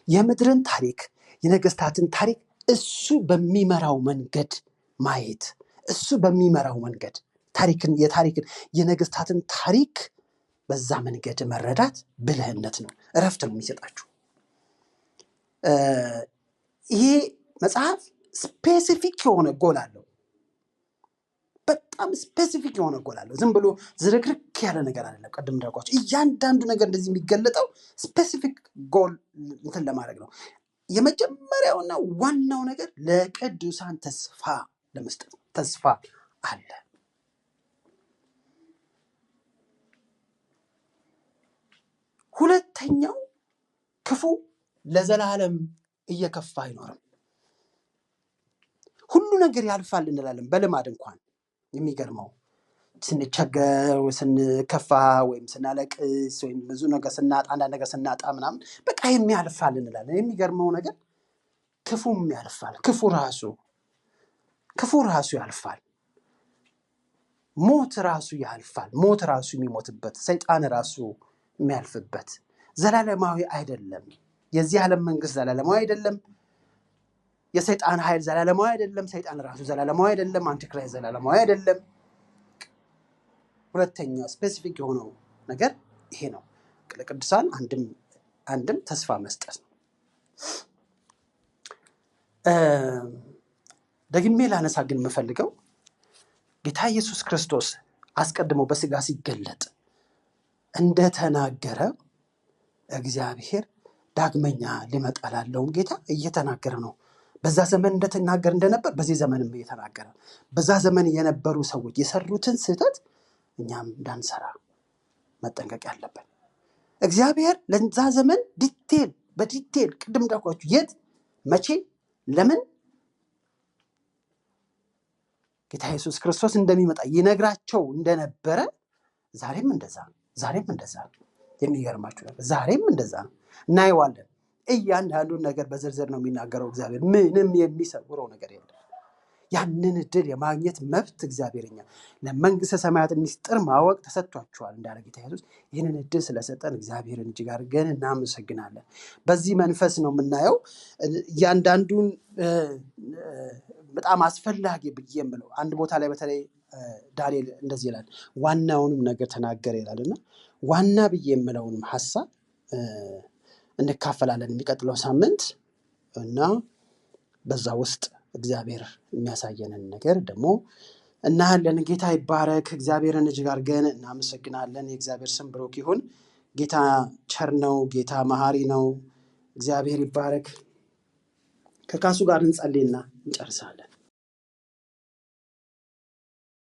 የምድርን ታሪክ፣ የነገስታትን ታሪክ እሱ በሚመራው መንገድ ማየት፣ እሱ በሚመራው መንገድ የታሪክን የነገስታትን ታሪክ በዛ መንገድ መረዳት ብልህነት ነው፣ እረፍት ነው የሚሰጣችሁ። ይሄ መጽሐፍ ስፔሲፊክ የሆነ ጎል አለው። በጣም ስፔሲፊክ የሆነ ጎል አለው። ዝም ብሎ ዝርክርክ ያለ ነገር አይደለም። ቀደም እንዳልኳችሁ እያንዳንዱ ነገር እንደዚህ የሚገለጠው ስፔሲፊክ ጎል እንትን ለማድረግ ነው። የመጀመሪያውና ዋናው ነገር ለቅዱሳን ተስፋ ለመስጠት ተስፋ አለ። ሁለተኛው ክፉ ለዘላለም እየከፋ አይኖርም። ሁሉ ነገር ያልፋል እንላለን በልማድ እንኳን። የሚገርመው ስንቸገር፣ ስንከፋ፣ ወይም ስናለቅስ፣ ወይም ብዙ ነገር ስናጣ፣ አንዳንድ ነገር ስናጣ ምናምን በቃ የሚያልፋል እንላለን። የሚገርመው ነገር ክፉም ያልፋል። ክፉ ራሱ ያልፋል። ሞት ራሱ ያልፋል። ሞት ራሱ የሚሞትበት፣ ሰይጣን ራሱ የሚያልፍበት ዘላለማዊ አይደለም። የዚህ ዓለም መንግስት ዘላለማዊ አይደለም። የሰይጣን ኃይል ዘላለማዊ አይደለም። ሰይጣን ራሱ ዘላለማዊ አይደለም። አንቲክራይስት ዘላለማዊ አይደለም። ሁለተኛው ስፔሲፊክ የሆነው ነገር ይሄ ነው። ለቅዱሳን አንድም ተስፋ መስጠት ነው። ደግሜ ላነሳ ግን የምፈልገው ጌታ ኢየሱስ ክርስቶስ አስቀድሞ በስጋ ሲገለጥ እንደተናገረ እግዚአብሔር ዳግመኛ ሊመጣ ላለውም ጌታ እየተናገረ ነው። በዛ ዘመን እንደተናገረ እንደነበር በዚህ ዘመንም እየተናገረ፣ በዛ ዘመን የነበሩ ሰዎች የሰሩትን ስህተት እኛም እንዳንሰራ መጠንቀቅ ያለብን። እግዚአብሔር ለዛ ዘመን በዲቴል ቅድም እንዳልኳችሁ የት፣ መቼ፣ ለምን ጌታ ኢየሱስ ክርስቶስ እንደሚመጣ ይነግራቸው እንደነበረ ዛሬም እንደዛ ነው። የሚገርማችሁ ነገር ዛሬም እንደዛ ነው። እናየዋለን። እያንዳንዱን ነገር በዝርዝር ነው የሚናገረው እግዚአብሔር። ምንም የሚሰውረው ነገር የለም። ያንን እድል የማግኘት መብት እግዚአብሔርኛ ለመንግስተ ሰማያት ምስጢር ማወቅ ተሰጥቷቸዋል እንዳለ ጌታ ኢየሱስ ይህንን እድል ስለሰጠን እግዚአብሔርን እጅግ አድርገን እናመሰግናለን። በዚህ መንፈስ ነው የምናየው። እያንዳንዱን በጣም አስፈላጊ ብዬ የምለው አንድ ቦታ ላይ በተለይ ዳንኤል እንደዚህ ይላል፣ ዋናውንም ነገር ተናገረ ይላልና ዋና ብዬ የምለውንም ሐሳብ እንካፈላለን የሚቀጥለው ሳምንት እና በዛ ውስጥ እግዚአብሔር የሚያሳየንን ነገር ደግሞ እናያለን። ጌታ ይባረክ። እግዚአብሔርን እጅግ አድርገን እናመሰግናለን። የእግዚአብሔር ስም ብሩክ ይሁን። ጌታ ቸር ነው። ጌታ መሐሪ ነው። እግዚአብሔር ይባረክ። ከካሱ ጋር እንጸልይና እንጨርሳለን።